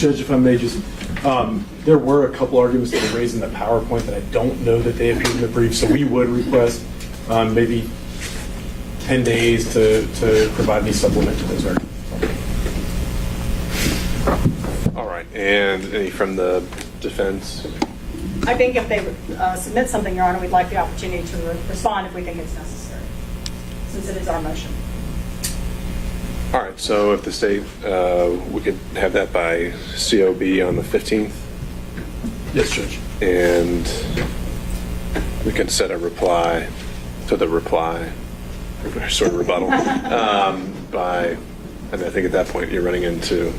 Judge, if I may just, there were a couple arguments that were raised in the PowerPoint that I don't know that they appeared in the brief, so we would request maybe 10 days to provide me supplement to those arguments. All right, and any from the defense? I think if they submit something, Your Honor, we'd like the opportunity to respond if we think it's necessary, since it is our motion. All right, so if the state, we could have that by COB on the 15th, Yes, Judge. and we can set a reply to the reply, or sort of rebuttal, by, and I think at that point you're running into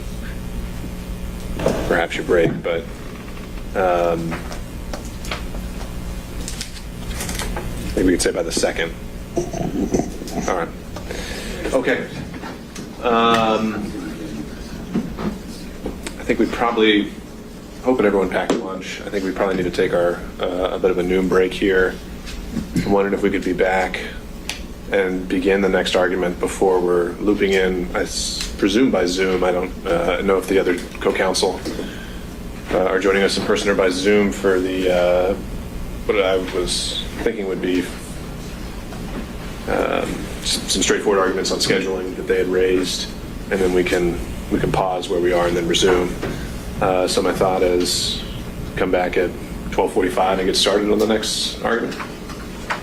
perhaps your break, but maybe we could say by the 2nd. All right. Okay. I think we probably, hoping everyone packed lunch, I think we probably need to take our a bit of a noon break here. I'm wondering if we could be back and begin the next argument before we're looping in, I presume by Zoom. I don't know if the other co-counsel are joining us in person or by Zoom for the, what I was thinking would be some straightforward arguments on scheduling that they had raised, and then we can pause where we are and then resume. So my thought is come back at 12:45 and get started on the next argument.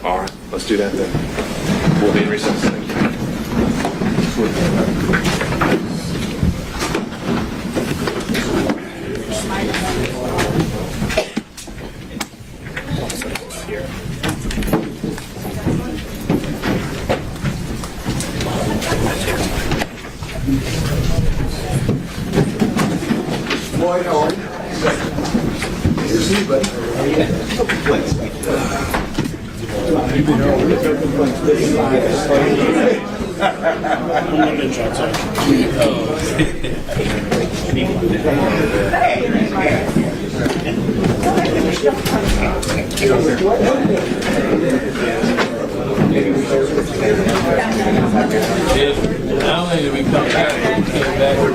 All right, let's do that then. We'll be in recess. Thank you. Boy, how are you? Good to see you, buddy. Not only did we come back, we came back over.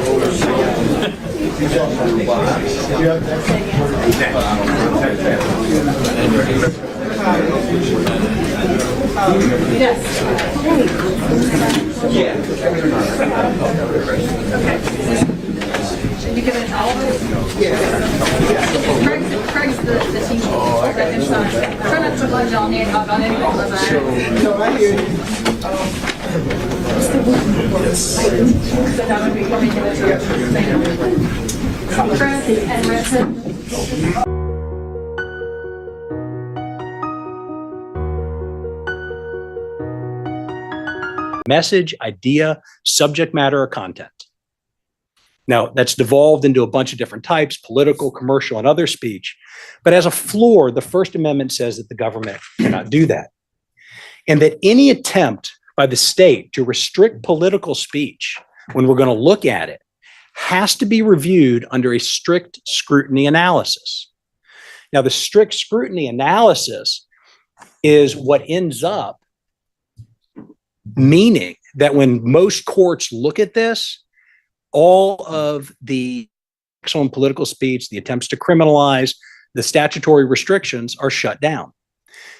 Yes. You give it all? Craig's the teacher. Try not to lunge on in on any of those. No, I hear you. So that would be coming to Chris and Richard. Message, idea, subject matter, or content. Now, that's devolved into a bunch of different types, political, commercial, and other speech. But as a floor, the First Amendment says that the government cannot do that. And that any attempt by the state to restrict political speech, when we're going to look at it, has to be reviewed under a strict scrutiny analysis. Now, the strict scrutiny analysis is what ends up meaning that when most courts look at this, all of the on political speech, the attempts to criminalize, the statutory restrictions are shut down.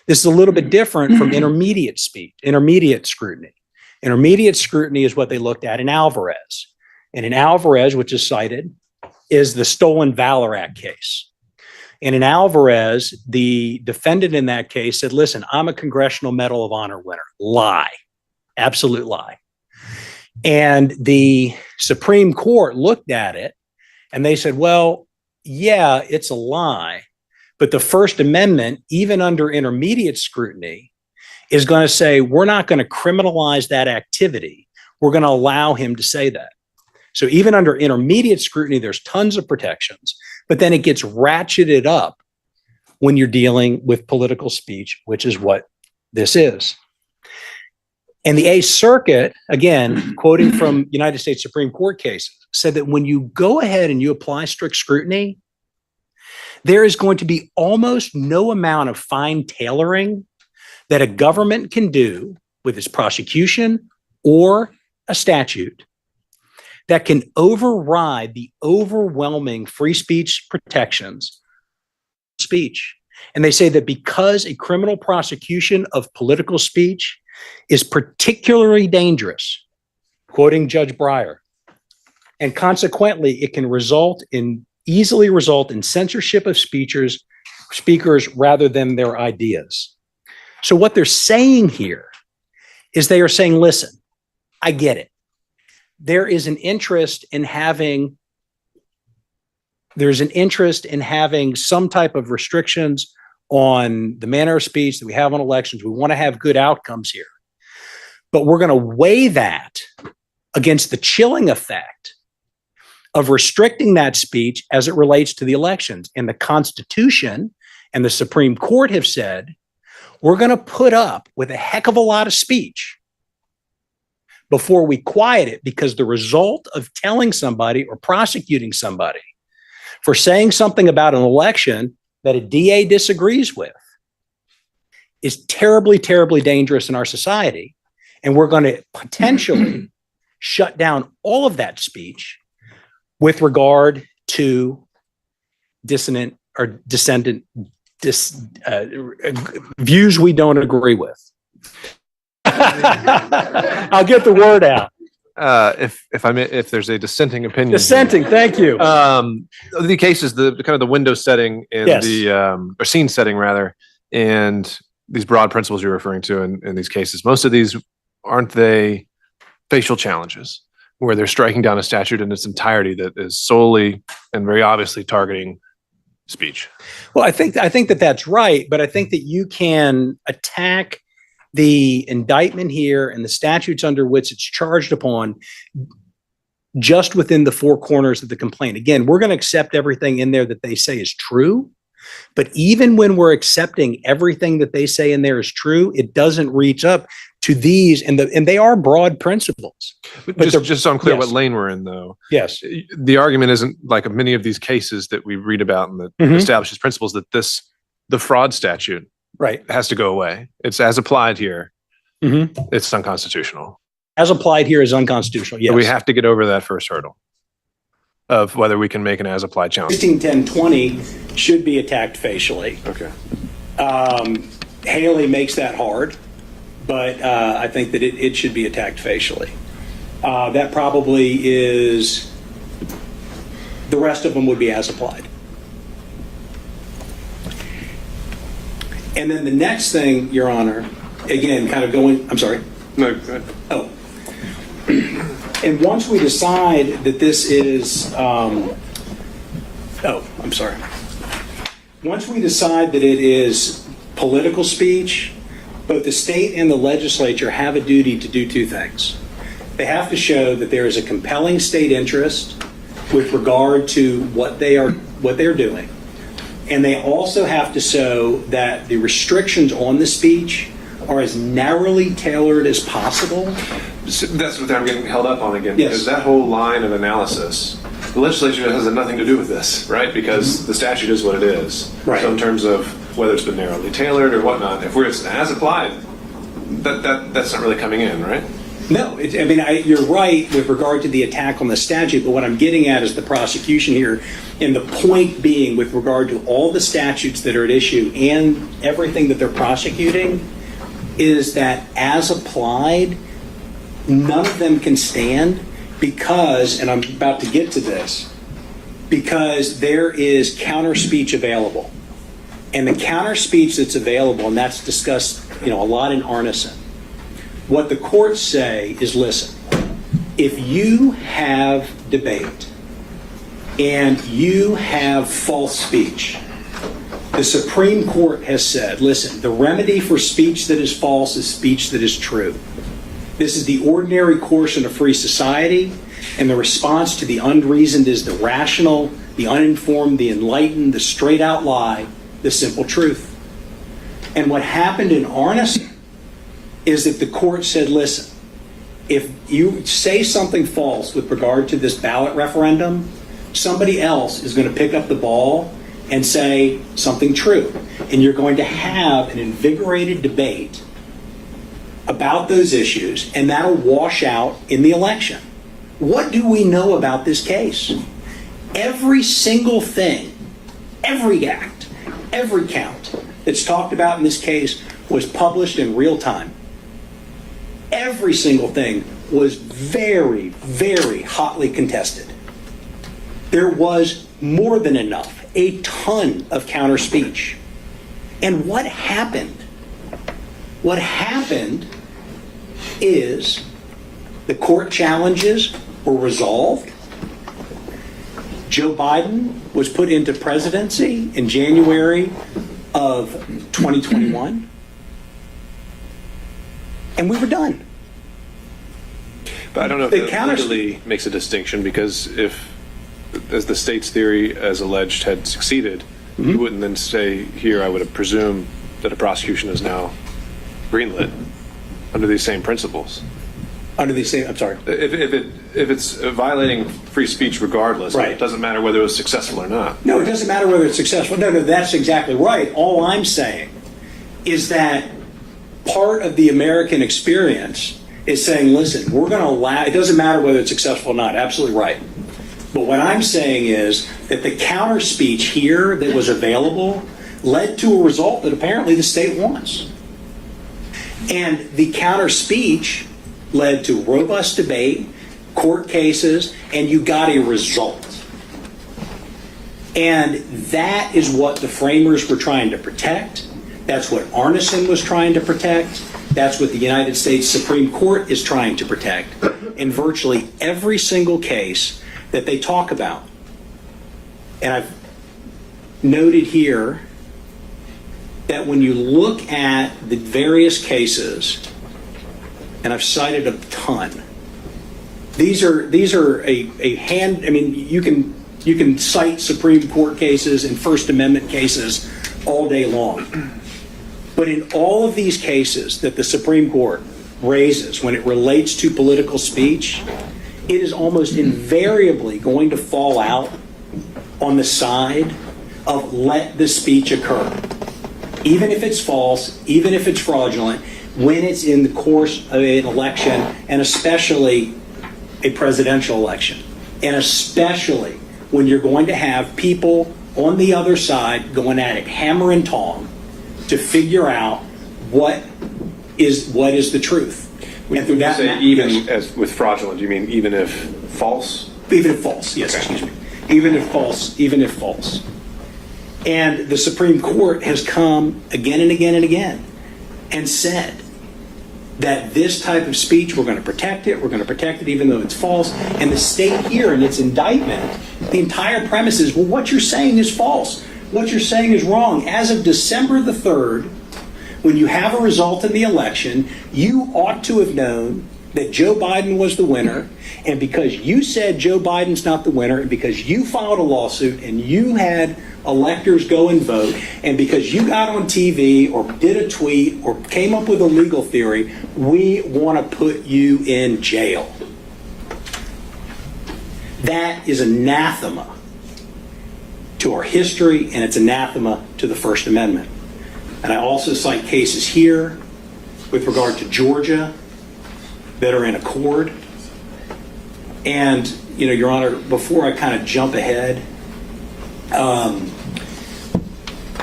This is a little bit different from intermediate speech, intermediate scrutiny. Intermediate scrutiny is what they looked at in Alvarez. And in Alvarez, which is cited, is the Stolen Valor Act case. And in Alvarez, the defendant in that case said, listen, I'm a Congressional Medal of Honor winner. Lie. Absolute lie. And the Supreme Court looked at it and they said, well, yeah, it's a lie. But the First Amendment, even under intermediate scrutiny, is going to say, we're not going to criminalize that activity. We're going to allow him to say that. So even under intermediate scrutiny, there's tons of protections, but then it gets ratcheted up when you're dealing with political speech, which is what this is. And the Eighth Circuit, again, quoting from United States Supreme Court cases, said that when you go ahead and you apply strict scrutiny, there is going to be almost no amount of fine tailoring that a government can do with its prosecution or a statute that can override the overwhelming free speech protections speech. And they say that because a criminal prosecution of political speech is particularly dangerous, quoting Judge Breyer, and consequently, it can easily result in censorship of speakers rather than their ideas. So what they're saying here is they are saying, listen, I get it. There's an interest in having some type of restrictions on the manner of speech that we have on elections. We want to have good outcomes here. But we're going to weigh that against the chilling effect of restricting that speech as it relates to the elections. And the Constitution and the Supreme Court have said, we're going to put up with a heck of a lot of speech before we quiet it, because the result of telling somebody or prosecuting somebody for saying something about an election that a DA disagrees with is terribly, terribly dangerous in our society. And we're going to potentially shut down all of that speech with regard to dissonant or dissenting views we don't agree with. I'll get the word out. If there's a dissenting opinion. Dissenting, thank you. The case is the kind of the window setting in Yes. or scene setting rather, and these broad principles you're referring to in these cases. Most of these, aren't they facial challenges where they're striking down a statute in its entirety that is solely and very obviously targeting speech? Well, I think that that's right, but I think that you can attack the indictment here and the statutes under which it's charged upon just within the four corners of the complaint. Again, we're going to accept everything in there that they say is true, but even when we're accepting everything that they say in there is true, it doesn't reach up to these, and they are broad principles. But Just so I'm clear yes. what lane we're in, though. Yes. The argument isn't like many of these cases that we read about and that establishes principles that the fraud statute Right. has to go away. It's as applied here. Mm-hmm. It's unconstitutional. As applied here is unconstitutional. Yes. We have to get over that first hurdle of whether we can make an as applied challenge. 161020 should be attacked facially. Okay. Haley makes that hard, but I think that it should be attacked facially. That probably is, the rest of them would be as applied. And then the next thing, Your Honor, again, kind of going, I'm sorry. No, go ahead. Oh. And once we decide that this is, I'm sorry. Once we decide that it is political speech, both the state and the legislature have a duty to do two things. They have to show that there is a compelling state interest with regard to what they're doing. And they also have to show that the restrictions on the speech are as narrowly tailored as possible. So that's what I'm getting held up on again. Yes. Because that whole line of analysis, the legislature has nothing to do with this, right? Because the statute is what it is. Right. So in terms of whether it's been narrowly tailored or whatnot, if we're as applied, that's not really coming in, right? No, you're right with regard to the attack on the statute, but what I'm getting at is the prosecution here, and the point being with regard to all the statutes that are at issue and everything that they're prosecuting is that as applied, none of them can stand because, and I'm about to get to this, because there is counter speech available. And the counter speech that's available, and that's discussed a lot in Arneson, what the courts say is, listen, if you have debate and you have false speech, the Supreme Court has said, listen, the remedy for speech that is false is speech that is true. This is the ordinary course in a free society, and the response to the unreasoned is the rational, the uninformed, the enlightened, the straight out lie, the simple truth. And what happened in Arneson is that the court said, listen, if you say something false with regard to this ballot referendum, somebody else is going to pick up the ball and say something true. And you're going to have an invigorated debate about those issues, and that'll wash out in the election. What do we know about this case? Every single thing, every act, every count that's talked about in this case was published in real time. Every single thing was very, very hotly contested. There was more than enough, a ton of counter speech. And what happened? What happened is the court challenges were resolved. Joe Biden was put into presidency in January of 2021. And we were done. But I don't know if The that legally makes a distinction, because if, as the state's theory as alleged had succeeded, you wouldn't then say here, I would have presumed that a prosecution is now greenlit under these same principles. Under the same, I'm sorry. If it's violating free speech regardless, Right. it doesn't matter whether it was successful or not. No, it doesn't matter whether it's successful. No, that's exactly right. All I'm saying is that part of the American experience is saying, listen, we're going to allow, it doesn't matter whether it's successful or not. Absolutely right. But what I'm saying is that the counter speech here that was available led to a result that apparently the state wants. And the counter speech led to robust debate, court cases, and you got a result. And that is what the framers were trying to protect. That's what Arneson was trying to protect. That's what the United States Supreme Court is trying to protect in virtually every single case that they talk about. And I've noted here that when you look at the various cases, and I've cited a ton, these are a hand, I mean, you can cite Supreme Court cases and First Amendment cases all day long. But in all of these cases that the Supreme Court raises when it relates to political speech, it is almost invariably going to fall out on the side of let the speech occur. Even if it's false, even if it's fraudulent, when it's in the course of an election, and especially a presidential election, and especially when you're going to have people on the other side going at it hammer and tong to figure out what is the truth. When And through you that say even as with fraudulent, do you mean even if false? Even if false, yes, Okay. excuse me. Even if false. And the Supreme Court has come again and again and again and said that this type of speech, we're going to protect it even though it's false. And the state here in its indictment, the entire premise is, well, what you're saying is false. What you're saying is wrong. As of December the 3rd, when you have a result in the election, you ought to have known that Joe Biden was the winner, and because you said Joe Biden's not the winner, and because you filed a lawsuit and you had electors go and vote, and because you got on TV or did a tweet or came up with a legal theory, we want to put you in jail. That is anathema to our history, and it's anathema to the First Amendment. And I also cite cases here with regard to Georgia that are in accord. And, you know, Your Honor, before I kind of jump ahead,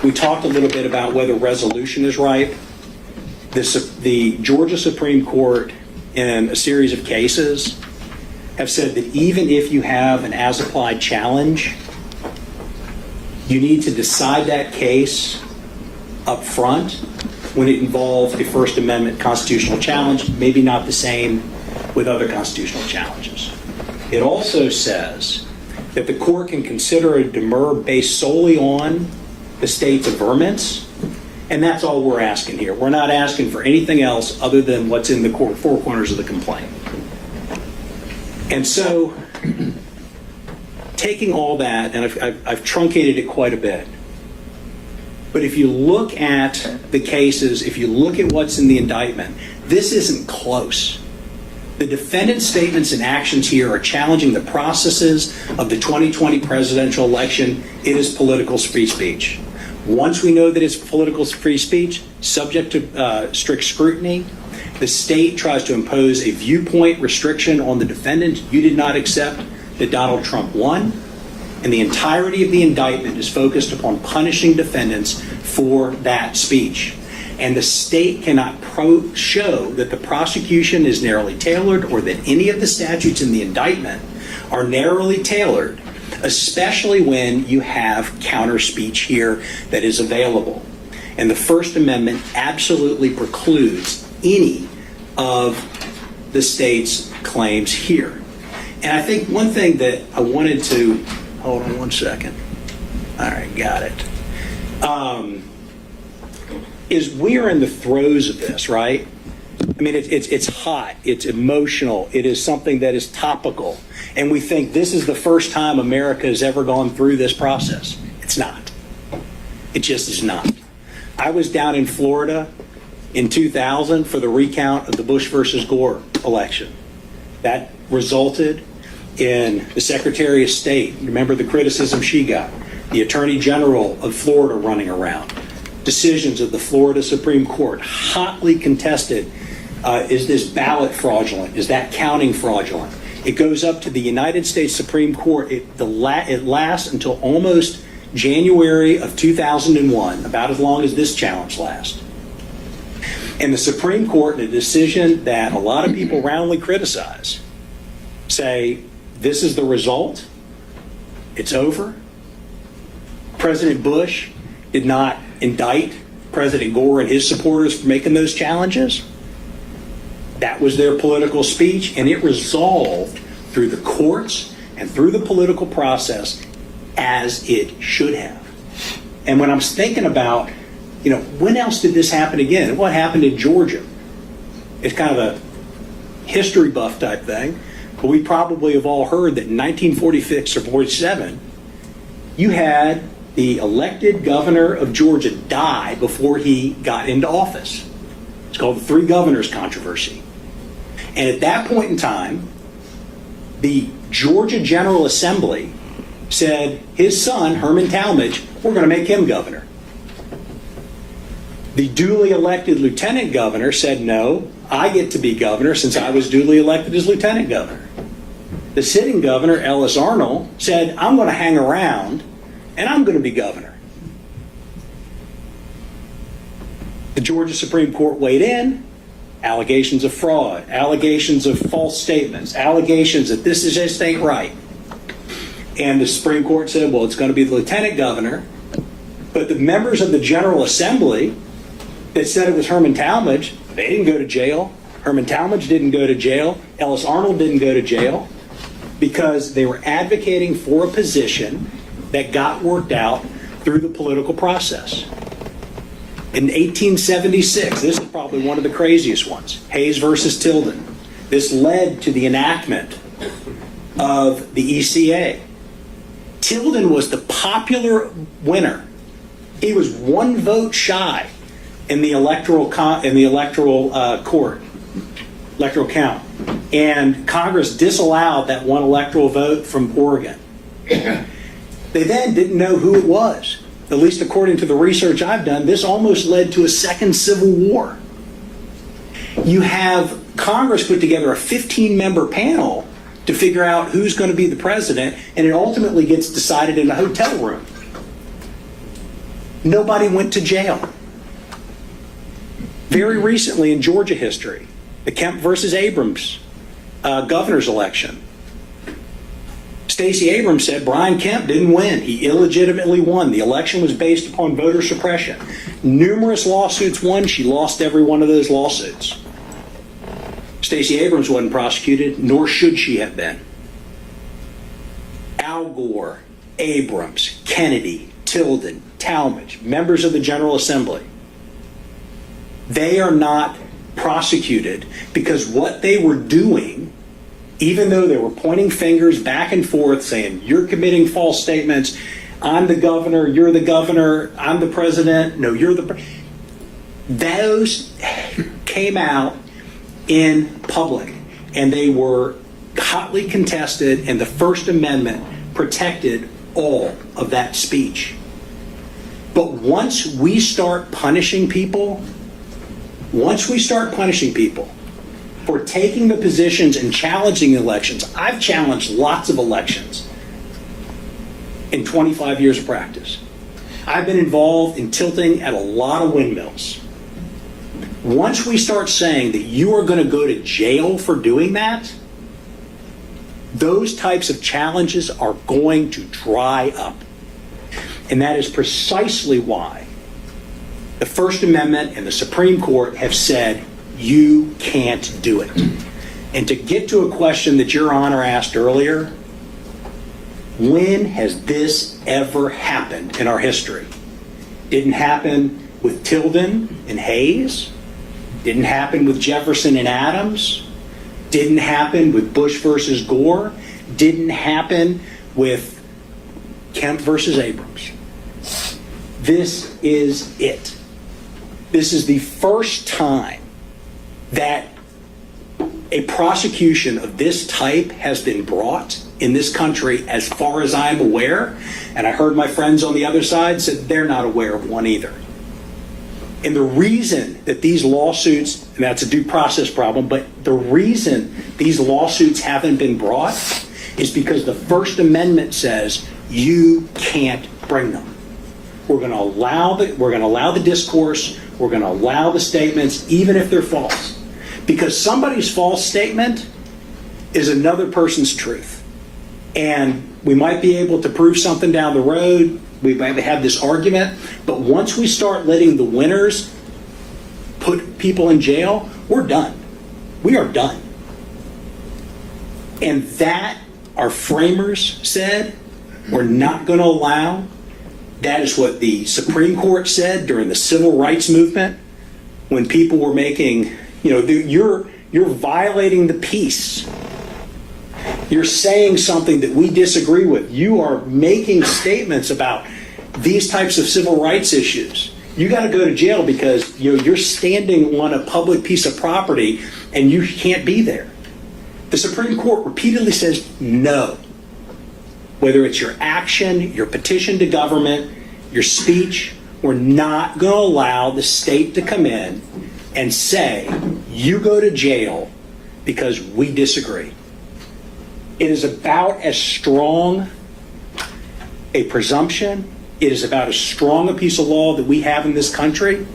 we talked a little bit about whether resolution is ripe. The Georgia Supreme Court, in a series of cases, have said that even if you have an as-applied challenge, you need to decide that case up front when it involves a First Amendment constitutional challenge, maybe not the same with other constitutional challenges. It also says that the court can consider a demur based solely on the state's averments, and that's all we're asking here. We're not asking for anything else other than what's in the four corners of the complaint. And so, taking all that, and I've truncated it quite a bit, but if you look at the cases, if you look at what's in the indictment, this isn't close. The defendant's statements and actions here are challenging the processes of the 2020 presidential election. It is political free speech. Once we know that it's political free speech, subject to strict scrutiny, The state tries to impose a viewpoint restriction on the defendant. You did not accept that Donald Trump won, and the entirety of the indictment is focused upon punishing defendants for that speech. And the state cannot show that the prosecution is narrowly tailored or that any of the statutes in the indictment are narrowly tailored, especially when you have counter speech here that is available. And the First Amendment absolutely precludes any of the state's claims here. And I think one thing that I wanted to, hold on one second. All right, got it. Is we are in the throes of this, right? I mean, it's hot, it's emotional, it is something that is topical. And we think this is the first time America has ever gone through this process. It's not. It just is not. I was down in Florida in 2000 for the recount of the Bush versus Gore election. That resulted in the Secretary of State, remember the criticism she got, the Attorney General of Florida running around, decisions of the Florida Supreme Court, hotly contested. Is this ballot fraudulent? Is that counting fraudulent? It goes up to the United States Supreme Court. It lasts until almost January of 2001, about as long as this challenge lasts. And the Supreme Court, in a decision that a lot of people roundly criticize, say, this is the result, it's over. President Bush did not indict President Gore and his supporters for making those challenges. That was their political speech, and it resolved through the courts and through the political process as it should have. And when I'm thinking about, when else did this happen again? What happened in Georgia? It's kind of a history buff type thing, but we probably have all heard that in 1946 or 47, you had the elected governor of Georgia die before he got into office. It's called the Three Governors Controversy. And at that point in time, the Georgia General Assembly said his son, Herman Talmadge, we're going to make him governor. The duly elected lieutenant governor said, no, I get to be governor since I was duly elected as lieutenant governor. The sitting governor, Ellis Arnold, said, I'm going to hang around and I'm going to be governor. The Georgia Supreme Court weighed in, allegations of fraud, allegations of false statements, allegations that this just ain't right. And the Supreme Court said, well, it's going to be the lieutenant governor. But the members of the General Assembly that said it was Herman Talmadge, they didn't go to jail. Herman Talmadge didn't go to jail. Ellis Arnold didn't go to jail because they were advocating for a position that got worked out through the political process. In 1876, this is probably one of the craziest ones, Hayes versus Tilden. This led to the enactment of the ECA. Tilden was the popular winner. He was one vote shy in the electoral count, and Congress disallowed that one electoral vote from Oregon. They then didn't know who it was. At least according to the research I've done, this almost led to a second civil war. You have Congress put together a 15-member panel to figure out who's going to be the president, and it ultimately gets decided in a hotel room. Nobody went to jail. Very recently in Georgia history, the Kemp versus Abrams governor's election. Stacey Abrams said Brian Kemp didn't win. He illegitimately won. The election was based upon voter suppression. Numerous lawsuits won. She lost every one of those lawsuits. Stacey Abrams wasn't prosecuted, nor should she have been. Al Gore, Abrams, Kennedy, Tilden, Talmadge, members of the General Assembly, they are not prosecuted because what they were doing, even though they were pointing fingers back and forth saying, you're committing false statements, I'm the governor, you're the governor, I'm the president, no, you're the those came out in public, and they were hotly contested, and the First Amendment protected all of that speech. But once we start punishing people, for taking the positions and challenging elections. I've challenged lots of elections in 25 years of practice. I've been involved in tilting at a lot of windmills. Once we start saying that you are going to go to jail for doing that, those types of challenges are going to dry up. And that is precisely why the First Amendment and the Supreme Court have said you can't do it. And to get to a question that Your Honor asked earlier, when has this ever happened in our history? Didn't happen with Tilden and Hayes. Didn't happen with Jefferson and Adams. Didn't happen with Bush versus Gore. Didn't happen with Kemp versus Abrams. This is it. This is the first time that a prosecution of this type has been brought in this country, as far as I'm aware. And I heard my friends on the other side said they're not aware of one either. And the reason that these lawsuits, and that's a due process problem, but the reason these lawsuits haven't been brought is because the First Amendment says you can't bring them. We're going to allow the discourse, we're going to allow the statements, even if they're false. Because somebody's false statement is another person's truth. And we might be able to prove something down the road, we might have this argument, but once we start letting the winners put people in jail, we're done. We are done. And that, our framers said, we're not going to allow. That is what the Supreme Court said during the civil rights movement, when people were making, you're violating the peace. You're saying something that we disagree with. You are making statements about these types of civil rights issues. You got to go to jail because you're standing on a public piece of property and you can't be there. The Supreme Court repeatedly says no. Whether it's your action, your petition to government, your speech, we're not going to allow the state to come in and say, you go to jail because we disagree. It is about as strong a presumption, it is about as strong a piece of law that we have in this country.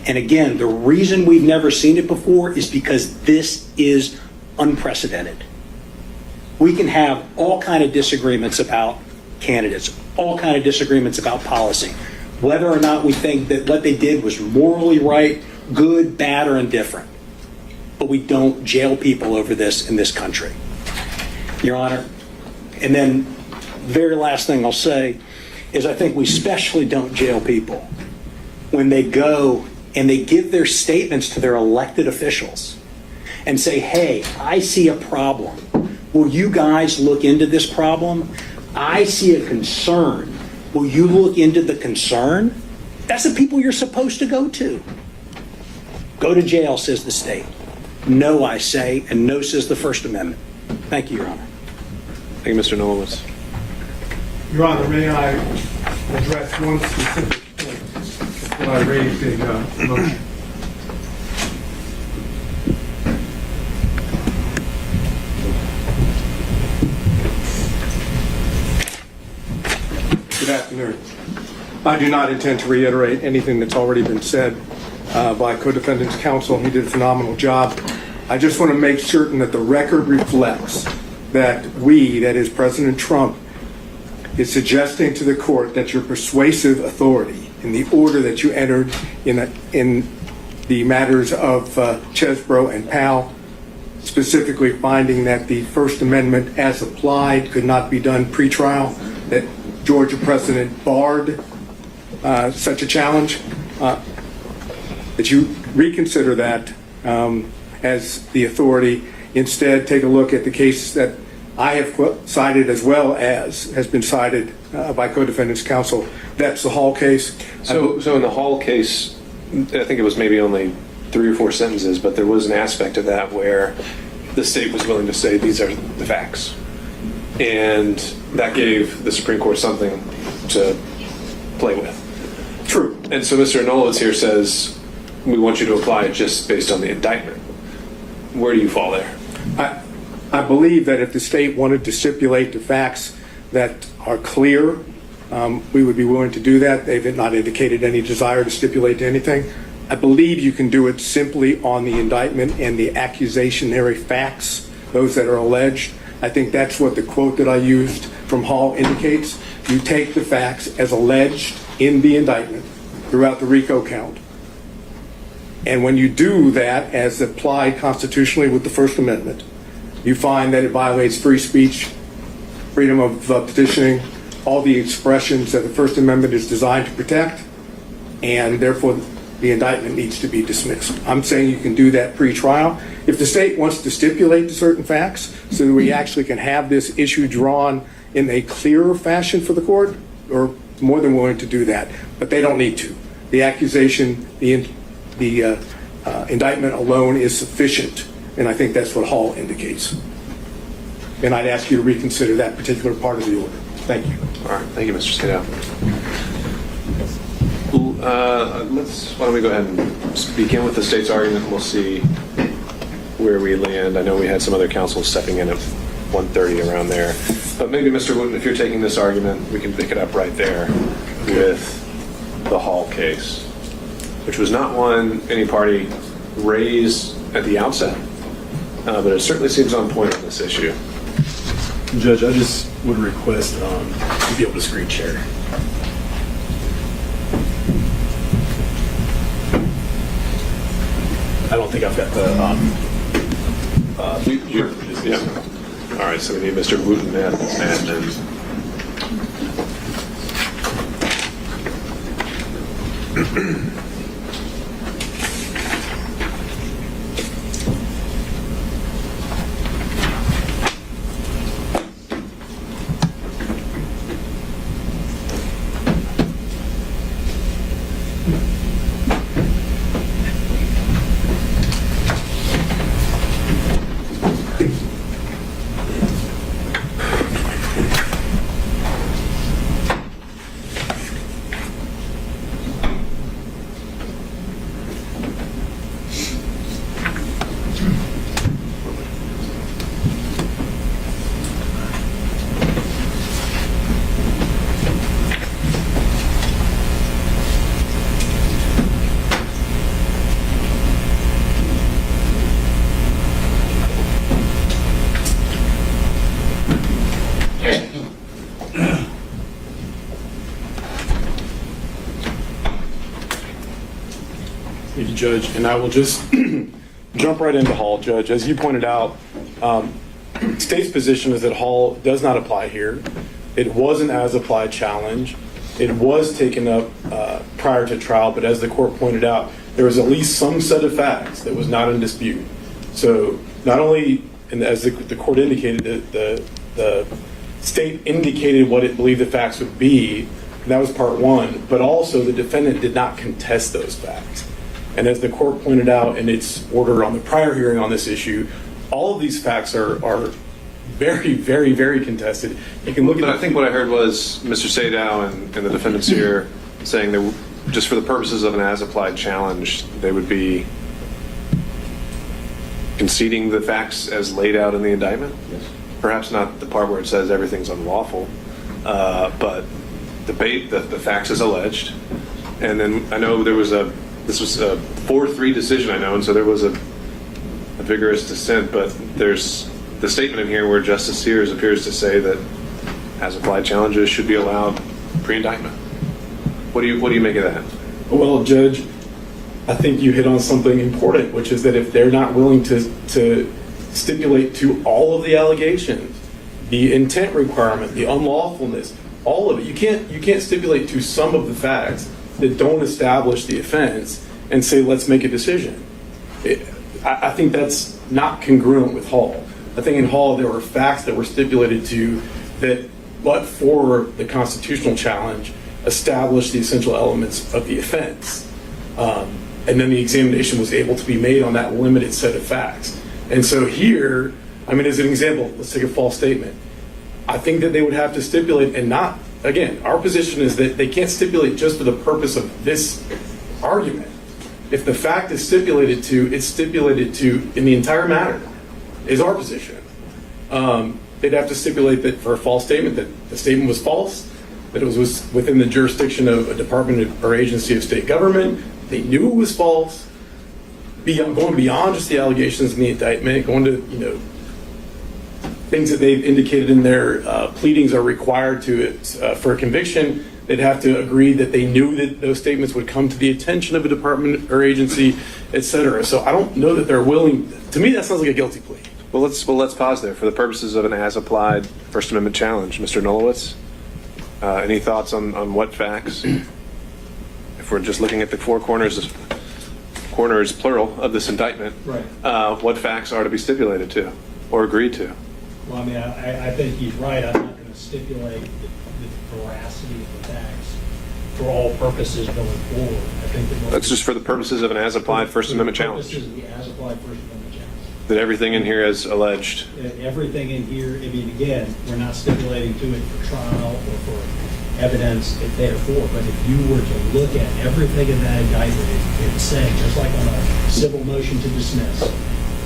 And again, the reason we've never seen it before is because this is unprecedented. We can have all kind of disagreements about candidates, all kind of disagreements about policy, whether or not we think that what they did was morally right, good, bad, or indifferent. But we don't jail people over this in this country. Your Honor, and then very last thing I'll say is I think we especially don't jail people when they go and they give their statements to their elected officials and say, hey, I see a problem. Will you guys look into this problem? I see a concern. Will you look into the concern? That's the people you're supposed to go to. Go to jail, says the state. No, I say, and no, says the First Amendment. Thank you, Your Honor. Thank you, Mr. Nolowitz. Your Honor, may I address one specific point that I raised in the motion? Good afternoon. I do not intend to reiterate anything that's already been said by co-defendant's counsel. He did a phenomenal job. I just want to make certain that the record reflects that we, that is President Trump, is suggesting to the court that your persuasive authority in the order that you entered in the matters of Chesbrough and Powell, specifically finding that the First Amendment as applied could not be done pre-trial, that Georgia precedent barred such a challenge, that you reconsider that as the authority. Instead, take a look at the case that I have cited as well as has been cited by co-defendant's counsel. That's the Hall case. So in the Hall case, I think it was maybe only 3 or 4 sentences, but there was an aspect of that where the state was willing to say these are the facts. And that gave the Supreme Court something to play with. True. And so Mr. Nolowitz here says, we want you to apply it just based on the indictment. where do you fall there? I believe that if the state wanted to stipulate the facts that are clear, we would be willing to do that. They've not indicated any desire to stipulate anything. I believe you can do it simply on the indictment and the accusationary facts, those that are alleged. I think that's what the quote that I used from Hall indicates. You take the facts as alleged in the indictment throughout the RICO count. And when you do that as applied constitutionally with the First Amendment, you find that it violates free speech, freedom of petitioning, all the expressions that the First Amendment is designed to protect, and therefore the indictment needs to be dismissed. I'm saying you can do that pre-trial. If the state wants to stipulate to certain facts so that we actually can have this issue drawn in a clearer fashion for the court, we're more than willing to do that, but they don't need to. The accusation, the indictment alone is sufficient, and I think that's what Hall indicates. And I'd ask you to reconsider that particular part of the order. Thank you. All right, thank you, Mr. Sadow. Why don't we go ahead and begin with the state's argument, and we'll see where we land. I know we had some other counsels stepping in at 1:30 around there. But maybe, Mr. Wooten, if you're taking this argument, we can pick it up right there with the Hall case, which was not one any party raised at the outset, but it certainly seems on point on this issue. Judge, I just would request to be able to screen share. I don't think I've got the Yeah. All right, so we need Mr. Wooten and then. Thank you, Judge. And I will just jump right into Hall, Judge. As you pointed out, state's position is that Hall does not apply here. It was an as-applied challenge. It was taken up prior to trial, but as the court pointed out, there was at least some set of facts that was not in dispute. So not only, and as the court indicated, the state indicated what it believed the facts would be, and that was part one, but also the defendant did not contest those facts. And as the court pointed out in its order on the prior hearing on this issue, all of these facts are very, very, very contested. You can look at. But I think what I heard was Mr. Sadow and the defendants here saying that just for the purposes of an as-applied challenge, they would be conceding the facts as laid out in the indictment. Yes. Perhaps not the part where it says everything's unlawful, but the facts as alleged. And then I know this was a 4-3 decision, I know, and so there was a vigorous dissent, but there's the statement in here where Justice Sears appears to say that as-applied challenges should be allowed pre-indictment. What do you make of that? Well, Judge, I think you hit on something important, which is that if they're not willing to stipulate to all of the allegations, the intent requirement, the unlawfulness, all of it, you can't stipulate to some of the facts that don't establish the offense and say, let's make a decision. I think that's not congruent with Hall. I think in Hall there were facts that were stipulated to that, but for the constitutional challenge, established the essential elements of the offense. And then the examination was able to be made on that limited set of facts. And so here, I mean, as an example, let's take a false statement. I think that they would have to stipulate and not, again, our position is that they can't stipulate just for the purpose of this argument. if the fact is stipulated to, it's stipulated to in the entire matter, is our position. They'd have to stipulate that for a false statement, that the statement was false, that it was within the jurisdiction of a department or agency of state government. They knew it was false. Going beyond just the allegations in the indictment, going to, things that they've indicated in their pleadings are required to for a conviction. They'd have to agree that they knew that those statements would come to the attention of a department or agency, et cetera. So I don't know that they're willing. To me, that sounds like a guilty plea. Well, let's pause there for the purposes of an as-applied First Amendment challenge. Mr. Nolowitz, any thoughts on what facts? If we're just looking at the four corners plural of this indictment, Right. what facts are to be stipulated to or agreed to? Well, I mean, I think he's right. I'm not going to stipulate the veracity of the facts for all purposes going forward. I think that That's just for the purposes of an as-applied First Amendment challenge. Purposes of the as-applied First Amendment challenge. That everything in here is alleged. Everything in here, I mean, again, we're not stipulating to it for trial or for evidence therefore, but if you were to look at everything in that indictment, it's saying, just like on a civil motion to dismiss,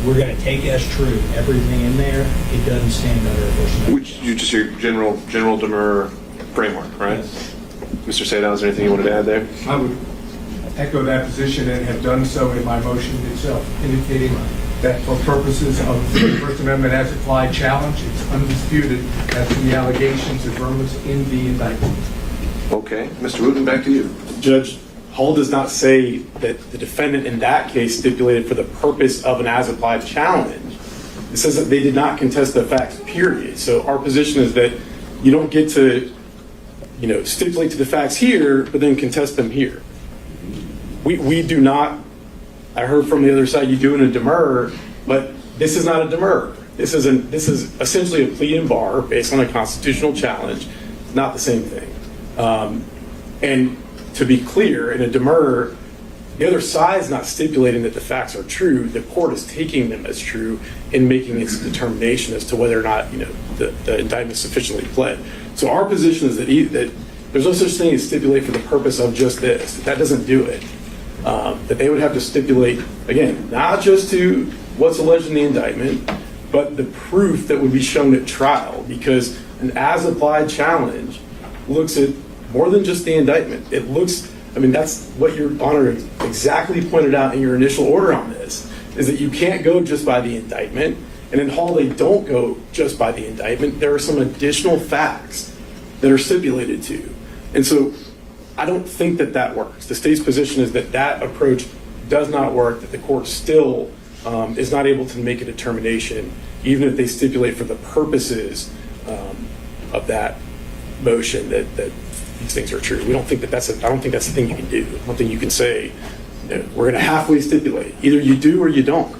we're going to take as true everything in there. It doesn't stand under a First Amendment. Which you just your general demur framework, right? Yes. Mr. Sadow, is there anything you wanted to add there? I would echo that position and have done so in my motion itself, indicating that for purposes of the First Amendment as applied challenge, it's undisputed as to the allegations of vermis in the indictment. Okay. Mr. Wooten, back to you. Judge Hall does not say that the defendant in that case stipulated for the purpose of an as-applied challenge. It says that they did not contest the facts, period. So our position is that you don't get to, stipulate to the facts here, but then contest them here. We do not. I heard from the other side you doing a demur, but this is not a demur. This is essentially a plea and bar based on a constitutional challenge. It's not the same thing. And to be clear, in a demur, the other side is not stipulating that the facts are true. The court is taking them as true and making its determination as to whether or not the indictment is sufficiently pled. So our position is that there's no such thing as stipulate for the purpose of just this. That doesn't do it. That they would have to stipulate, again, not just to what's alleged in the indictment, but the proof that would be shown at trial, because an as-applied challenge looks at more than just the indictment. It looks, that's what Your Honor exactly pointed out in your initial order on this, is that you can't go just by the indictment, and in Hall they don't go just by the indictment. There are some additional facts that are stipulated to. And so I don't think that works. The state's position is that approach does not work, that the court still is not able to make a determination, even if they stipulate for the purposes of that motion that these things are true. We don't think I don't think that's the thing you can do. I don't think you can say, we're going to halfway stipulate. Either you do or you don't.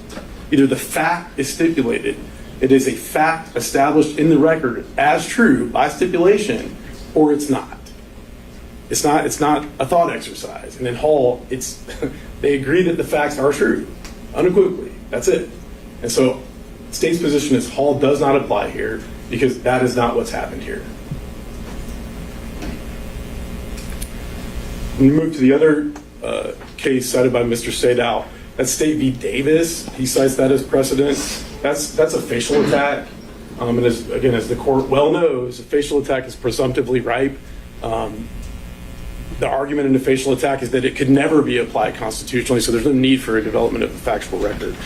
Either the fact is stipulated, it is a fact established in the record as true by stipulation, or it's not. It's not a thought exercise. And in Hall, they agree that the facts are true, unequivocally. That's it. And so the state's position is Hall does not apply here because that is not what's happened here. When we move to the other case cited by Mr. Sadow, that's State v. Davis. He cites that as precedent. That's a facial attack. And as the court well knows, a facial attack is presumptively ripe. The argument in a facial attack is that it could never be applied constitutionally, so there's no need for a development of a factual record.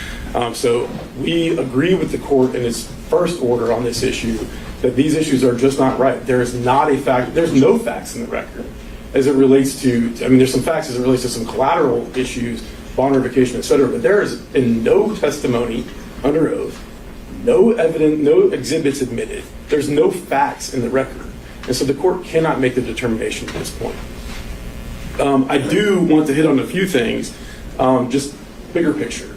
So we agree with the court in its first order on this issue that these issues are just not right. There's no facts in the record as it relates to, there's some facts as it relates to some collateral issues, bond revocation, et cetera, but there has been no testimony under oath, no evidence, no exhibits admitted. There's no facts in the record. And so the court cannot make the determination at this point. I do want to hit on a few things, just bigger picture.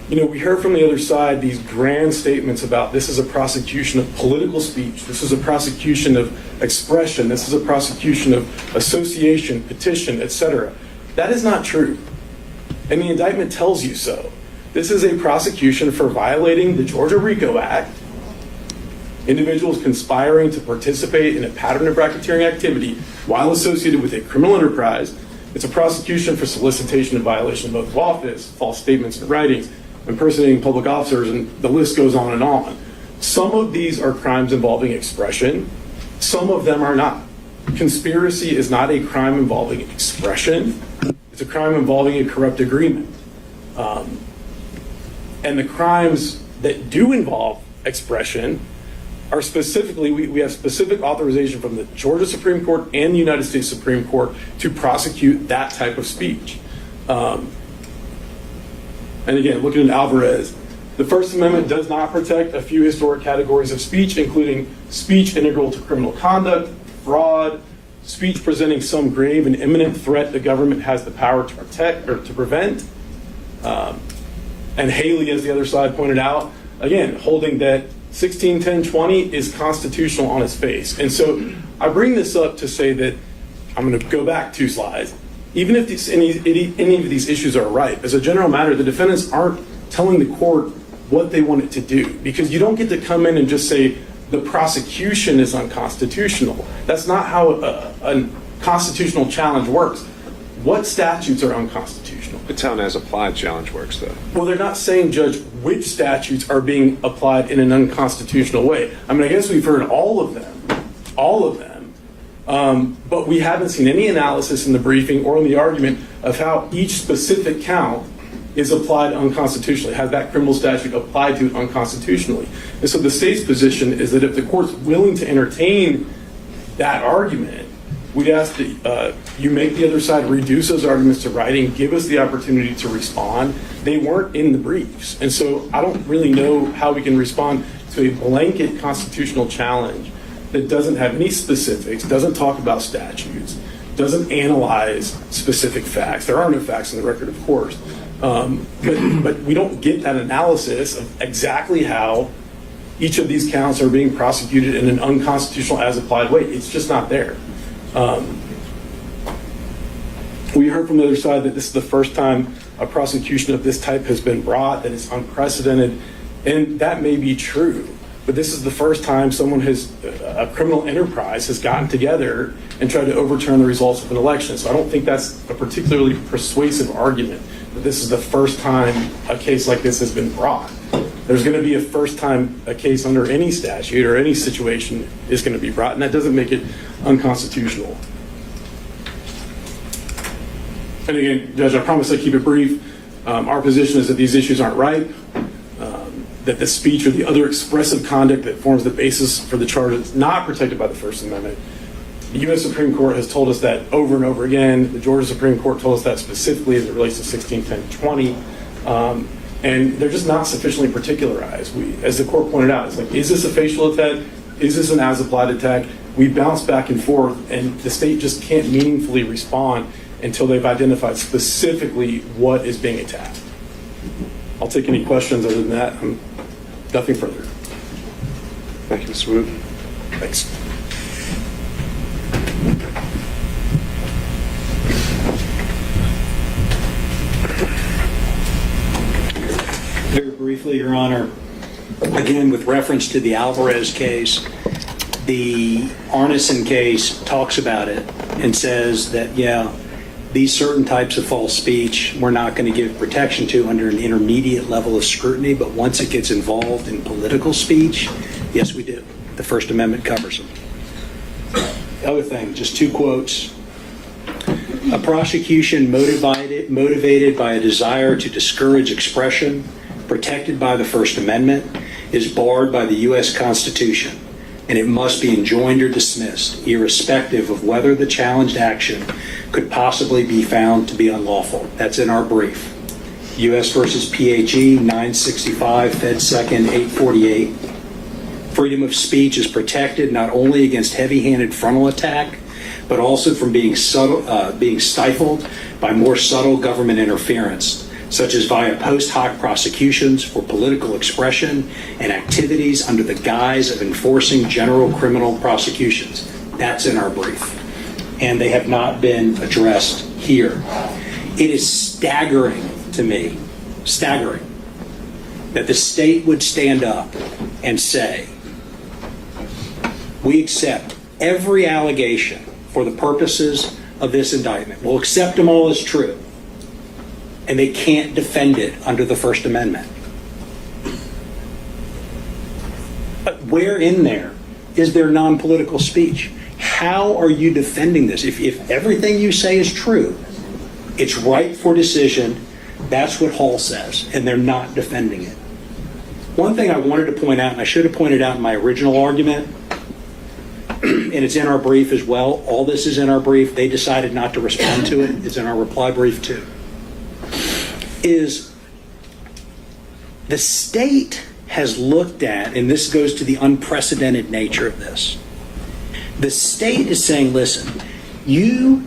We heard from the other side these grand statements about this is a prosecution of political speech, this is a prosecution of expression, this is a prosecution of association, petition, etc. That is not true. And the indictment tells you so. This is a prosecution for violating the Georgia RICO Act, individuals conspiring to participate in a pattern of racketeering activity while associated with a criminal enterprise, It's a prosecution for solicitation in violation of oath of office, false statements and writings, impersonating public officers, and the list goes on and on. Some of these are crimes involving expression. Some of them are not. Conspiracy is not a crime involving expression. It's a crime involving a corrupt agreement. And the crimes that do involve expression are specifically, we have specific authorization from the Georgia Supreme Court and the United States Supreme Court to prosecute that type of speech. And again, looking at Alvarez, the First Amendment does not protect a few historic categories of speech, including speech integral to criminal conduct, fraud, speech presenting some grave and imminent threat the government has the power to protect or to prevent. And Haley, as the other side pointed out, again, holding that 1610-20 is constitutional on its face. And so I bring this up to say that, I'm going to go back 2 slides, even if any of these issues are right, as a general matter, the defendants aren't telling the court what they want it to do, because you don't get to come in and just say the prosecution is unconstitutional. That's not how a constitutional challenge works. What statutes are unconstitutional? It's how an as-applied challenge works, though. Well, they're not saying, Judge, which statutes are being applied in an unconstitutional way. I mean, I guess we've heard all of them, but we haven't seen any analysis in the briefing or in the argument of how each specific count is applied unconstitutionally, has that criminal statute applied to it unconstitutionally. And so the state's position is that if the court's willing to entertain that argument, we'd ask that you make the other side reduce those arguments to writing, give us the opportunity to respond. They weren't in the briefs. And so I don't really know how we can respond to a blanket constitutional challenge that doesn't have any specifics, doesn't talk about statutes, doesn't analyze specific facts. There are no facts in the record, of course. But we don't get that analysis of exactly how each of these counts are being prosecuted in an unconstitutional as-applied way. It's just not there. We heard from the other side that this is the first time a prosecution of this type has been brought, that it's unprecedented, and that may be true, but this is the first time a criminal enterprise has gotten together and tried to overturn the results of an election. So I don't think that's a particularly persuasive argument, that this is the first time a case like this has been brought. There's going to be a first time a case under any statute or any situation is going to be brought, and that doesn't make it unconstitutional. And again, Judge, I promise I'll keep it brief. Our position is that these issues aren't right, that the speech or the other expressive conduct that forms the basis for the charge is not protected by the First Amendment. The U.S. Supreme Court has told us that over and over again. The Georgia Supreme Court told us that specifically as it relates to 1610-20. And they're just not sufficiently particularized. As the court pointed out, it's like, is this a facial attack? Is this an as-applied attack? We bounce back and forth, and the state just can't meaningfully respond until they've identified specifically what is being attacked. I'll take any questions other than that. Nothing further. Thank you, Mr. Wood. Thanks. Very briefly, Your Honor, again, with reference to the Alvarez case, the Arneson case talks about it and says that, yeah, these certain types of false speech we're not going to give protection to under an intermediate level of scrutiny, but once it gets involved in political speech, yes, we do. The First Amendment covers them. The other thing, just 2 quotes. A prosecution motivated by a desire to discourage expression protected by the First Amendment is barred by the U.S. Constitution, and it must be enjoined or dismissed, irrespective of whether the challenged action could possibly be found to be unlawful. That's in our brief. U.S. versus PHE 965, Fed 2nd, 848. Freedom of speech is protected not only against heavy-handed frontal attack, but also from being stifled by more subtle government interference, such as via post hoc prosecutions for political expression and activities under the guise of enforcing general criminal prosecutions. That's in our brief. And they have not been addressed here. It is staggering to me, that the state would stand up and say, we accept every allegation for the purposes of this indictment. We'll accept them all as true. And they can't defend it under the First Amendment. But where in there is there non-political speech? How are you defending this? If everything you say is true, it's right for decision, that's what Hall says, and they're not defending it. One thing I wanted to point out, and I should have pointed out in my original argument, and it's in our brief as well, all this is in our brief, they decided not to respond to it, it's in our reply brief too, is the state has looked at, and this goes to the unprecedented nature of this, the state is saying, listen, you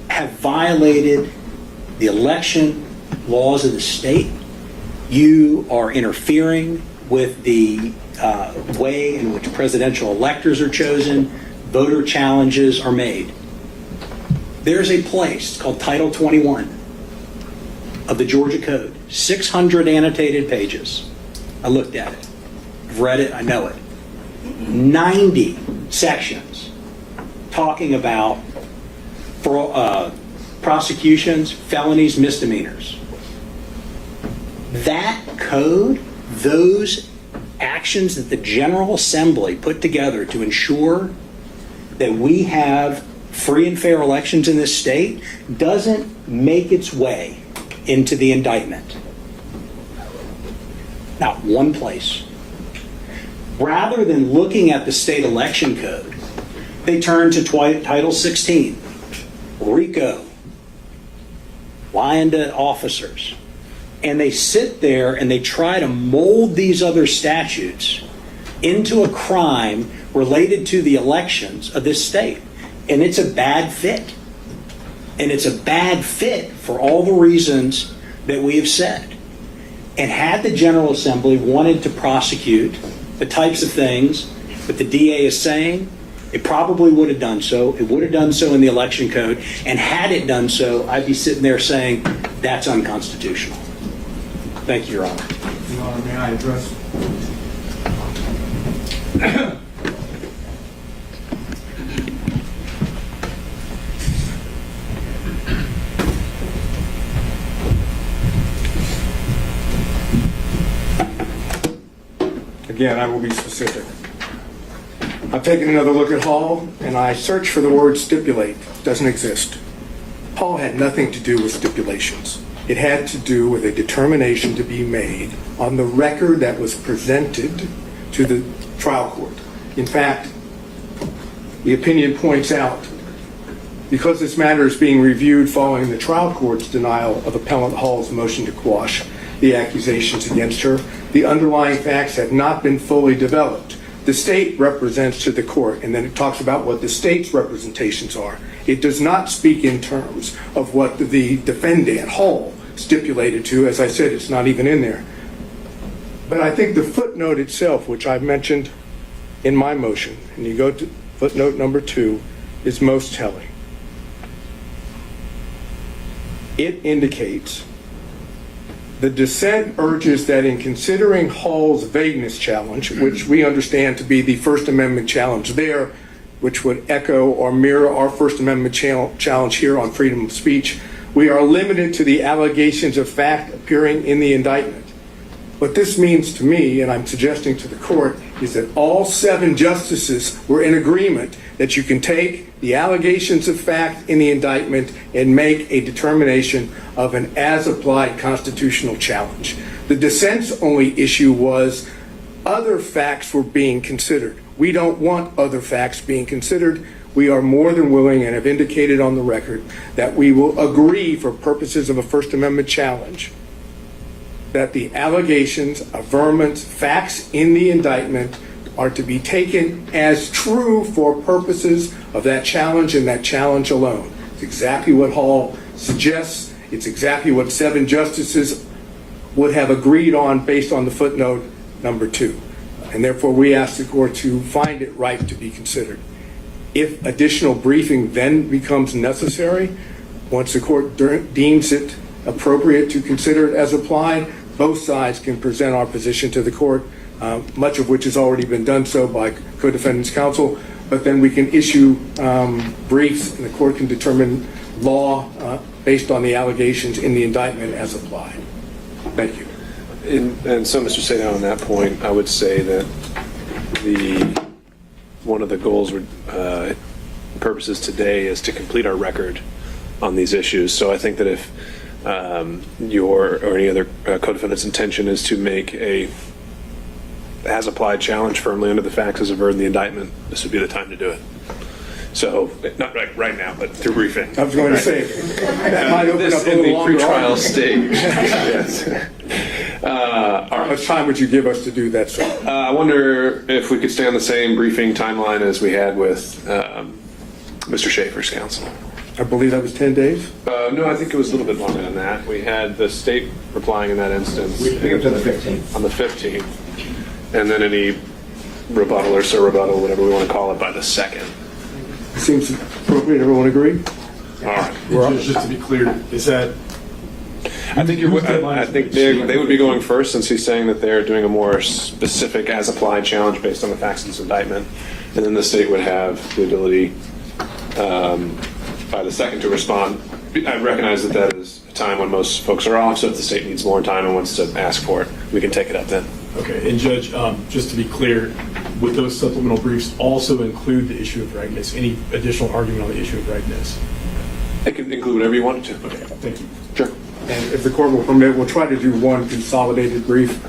have violated the election laws of the state, you are interfering with the way in which presidential electors are chosen, voter challenges are made. There's a place called Title 21 of the Georgia Code, 600 annotated pages. I looked at it, I've read it, I know it. 90 sections talking about prosecutions, felonies, misdemeanors. That code, those actions that the General Assembly put together to ensure that we have free and fair elections in this state, doesn't make its way into the indictment. Not one place. Rather than looking at the state election code, they turn to Title 16, RICO, lying to officers. And they sit there and they try to mold these other statutes into a crime related to the elections of this state. And it's a bad fit. And it's a bad fit for all the reasons that we have said. And had the General Assembly wanted to prosecute the types of things that the DA is saying, it probably would have done so. It would have done so in the election code. And had it done so, I'd be sitting there saying, that's unconstitutional. Thank you, Your Honor. Your Honor, may I address? Again, I will be specific. I've taken another look at Hall, and I searched for the word stipulate. It doesn't exist. Hall had nothing to do with stipulations. It had to do with a determination to be made on the record that was presented to the trial court. In fact, the opinion points out, because this matter is being reviewed following the trial court's denial of Appellant Hall's motion to quash the accusations against her, the underlying facts have not been fully developed. The state represents to the court, and then it talks about what the state's representations are. It does not speak in terms of what the defendant, Hall, stipulated to. As I said, it's not even in there. But I think the footnote itself, which I mentioned in my motion, and you go to footnote number 2, is most telling. It indicates the dissent urges that in considering Hall's vagueness challenge, which we understand to be the First Amendment challenge there, which would echo or mirror our First Amendment challenge here on freedom of speech, we are limited to the allegations of fact appearing in the indictment. What this means to me, and I'm suggesting to the court, is that all 7 justices were in agreement that you can take the allegations of fact in the indictment and make a determination of an as-applied constitutional challenge. The dissent's only issue was other facts were being considered. We don't want other facts being considered. We are more than willing and have indicated on the record that we will agree for purposes of a First Amendment challenge that the allegations, averments, facts in the indictment are to be taken as true for purposes of that challenge and that challenge alone. It's exactly what Hall suggests. It's exactly what 7 justices would have agreed on based on the footnote number 2. And therefore, we ask the court to find it right to be considered. If additional briefing then becomes necessary, once the court deems it appropriate to consider it as applied, both sides can present our position to the court, much of which has already been done so by co-defendants counsel. but then we can issue briefs and the court can determine law based on the allegations in the indictment as applied. Thank you. And so, Mr. Sadow, on that point, I would say that one of the goals or purposes today is to complete our record on these issues. So I think that if your or any other co-defendant's intention is to make a as-applied challenge firmly under the facts as averred in the indictment, this would be the time to do it. So, not right now, but through briefing. I was going to say, that might open up a in the little longer pretrial argument. stage. Yes. How much time would you give us to do that, sir? I wonder if we could stay on the same briefing timeline as we had with Mr. Schaefer's counsel. I believe that was 10 days. No, I think it was a little bit longer than that. We had the state replying in that instance. We pick up to the 15th. On the 15th. And then any rebuttal or surrebuttal, whatever we want to call it, by the 2nd. Seems appropriate. Everyone agree? All right. Just to be clear, is that? I think they would be going first, since he's saying that they're doing a more specific as-applied challenge based on the facts of this indictment, and then the state would have the ability by the 2nd to respond. I recognize that that is a time when most folks are off, so if the state needs more time and wants to ask for it, we can take it up then. Okay, and Judge, just to be clear, would those supplemental briefs also include the issue of rightness? Any additional argument on the issue of rightness? It can include whatever you want it to. Okay, thank you. Sure. And if the court will permit, we'll try to do one consolidated brief,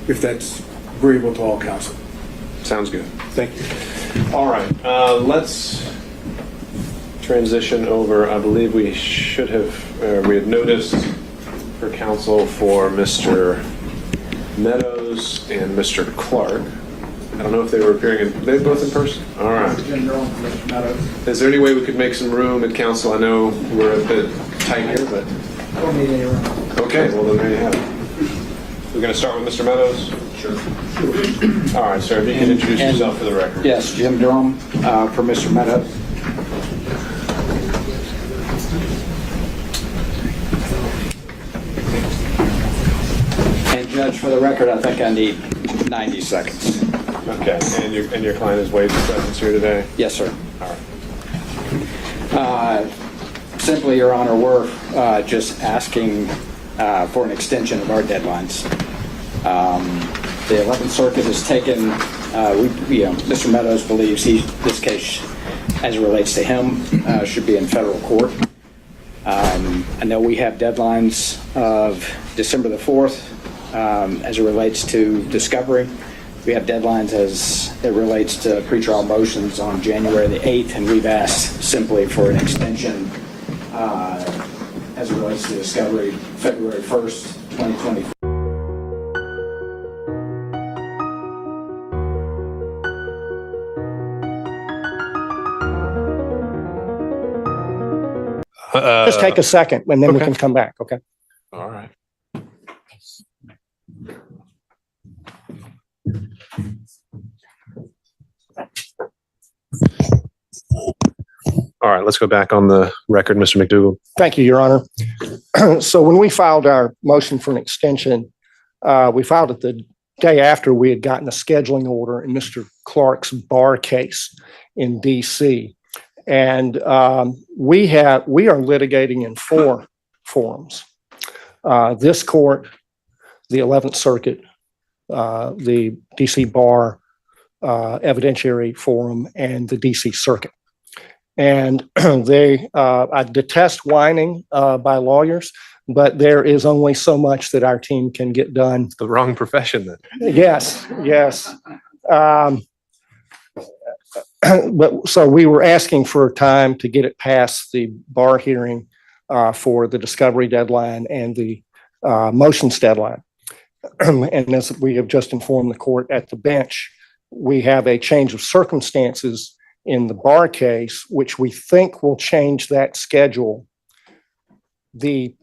if that's agreeable to all counsel. Sounds good. Thank you. All right, let's transition over. I believe we should have, we had noticed for counsel for Mr. Meadows and Mr. Clark. I don't know if they were appearing they're both in person? All right. Is there any way we could make some room at council? I know we're a bit tight here, but. Okay, well then there you have it. We're going to start with Mr. Meadows? Sure. All right, sir, if you can introduce yourself for the record. Yes, Jim Durham for Mr. Meadows. And Judge, for the record, I think I need 90 seconds. Okay, and your client has waived his presence here today? Yes, sir. All right. Simply, Your Honor, we're just asking for an extension of our deadlines. The 11th Circuit has taken, Mr. Meadows believes this case, as it relates to him, should be in federal court. I know we have deadlines of December the 4th as it relates to discovery. We have deadlines as it relates to pretrial motions on January the 8th, and we've asked simply for an extension as it relates to discovery February 1st, 2024. Just take a second and then we can come back, okay? All right. All right, let's go back on the record, Mr. McDougall. Thank you, Your Honor. So when we filed our motion for an extension, we filed it the day after we had gotten a scheduling order in Mr. Clark's bar case in D.C. And we are litigating in 4 forums. This court, the 11th Circuit, the D.C. Bar Evidentiary Forum, and the D.C. Circuit. And I detest whining by lawyers, but there is only so much that our team can get done. The wrong profession then. Yes. But so we were asking for time to get it past the bar hearing for the discovery deadline and the motions deadline. And as we have just informed the court at the bench, we have a change of circumstances in the bar case, which we think will change that schedule. The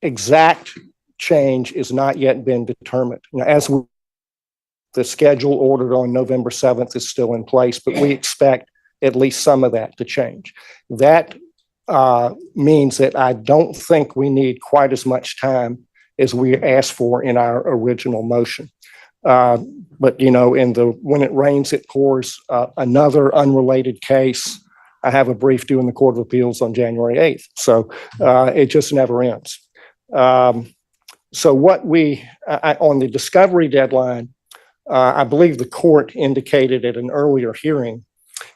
exact change is not yet been determined. The schedule ordered on November 7th is still in place, but we expect at least some of that to change. That means that I don't think we need quite as much time as we asked for in our original motion. But, you know, when it rains, it pours. Another unrelated case, I have a brief due in the Court of Appeals on January 8th. So it just never ends. So what on the discovery deadline, I believe the court indicated at an earlier hearing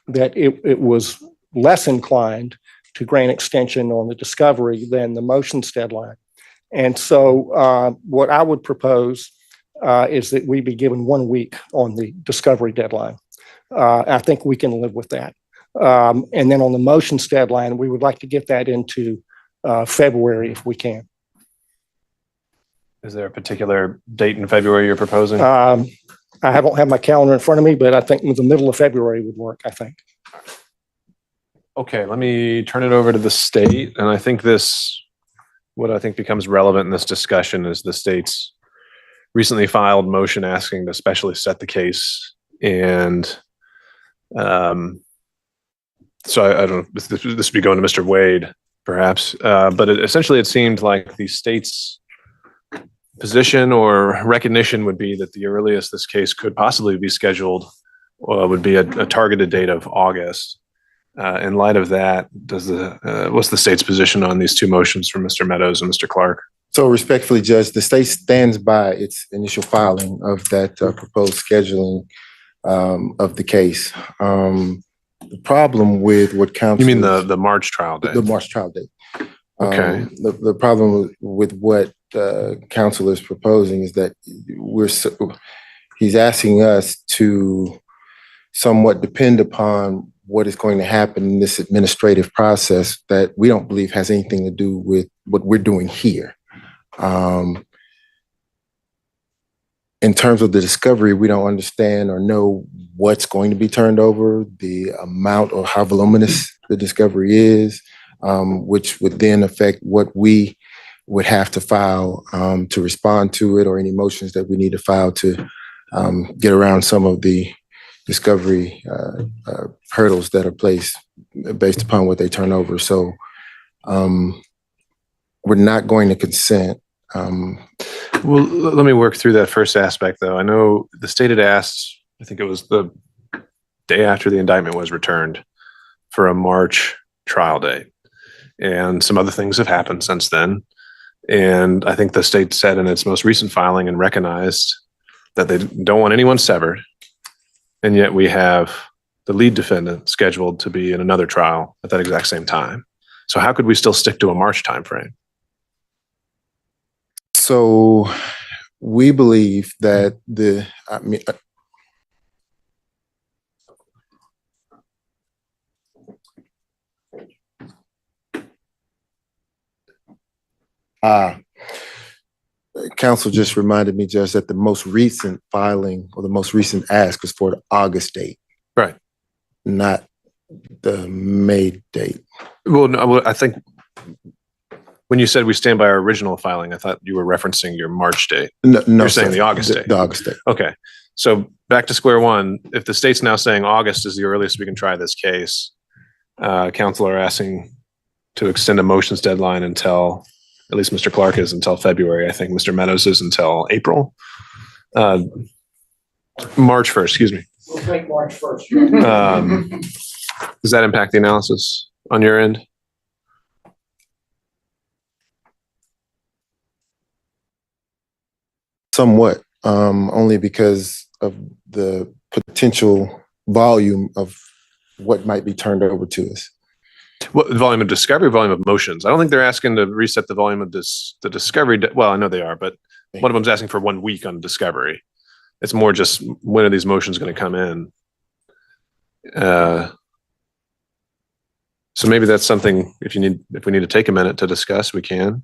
that it was less inclined to grant extension on the discovery than the motions deadline. And so what I would propose is that we be given 1 week on the discovery deadline. I think we can live with that. And then on the motions deadline, we would like to get that into February if we can. Is there a particular date in February you're proposing? I don't have my calendar in front of me, but I think the middle of February would work, I think. Okay, let me turn it over to the state. And I think what I think becomes relevant in this discussion is the state's recently filed motion asking to specially set the case. And so I don't know, this would be going to Mr. Wade, perhaps. But essentially it seemed like the state's position or recognition would be that the earliest this case could possibly be scheduled would be a targeted date of August. In light of that, what's the state's position on these two motions from Mr. Meadows and Mr. Clark? So respectfully, Judge, the state stands by its initial filing of that proposed scheduling of the case. The problem with what counsel— You mean the March trial date? The March trial date. Okay. The problem with what counsel is proposing is that he's asking us to somewhat depend upon what is going to happen in this administrative process that we don't believe has anything to do with what we're doing here. In terms of the discovery, we don't understand or know what's going to be turned over, the amount or how voluminous the discovery is, which would then affect what we would have to file to respond to it, or any motions that we need to file to get around some of the discovery hurdles that are placed based upon what they turn over. So we're not going to consent. Well, let me work through that first aspect, though. I know the state had asked, I think it was the day after the indictment was returned, for a March trial date. And some other things have happened since then. And I think the state said in its most recent filing and recognized that they don't want anyone severed. And yet we have the lead defendant scheduled to be in another trial at that exact same time. So how could we still stick to a March timeframe? So we believe that counsel just reminded me, Judge, that the most recent filing or the most recent ask was for the August date. Right. Not the May date. Well, no, I think when you said we stand by our original filing, I thought you were referencing your March date. No, You're saying the August date. The August date. Okay. So back to square one. If the state's now saying August is the earliest we can try this case, counsel are asking to extend a motions deadline until, at least Mr. Clark is until February. I think Mr. Meadows is until April. March 1st, excuse me. We'll take March 1st. Does that impact the analysis on your end? Somewhat, only because of the potential volume of what might be turned over to us. What volume of discovery, volume of motions? I don't think they're asking to reset the volume of the discovery. Well, I know they are, but one of them's asking for 1 week on discovery. It's more just when are these motions going to come in? So maybe that's something, if we need to take a minute to discuss, we can.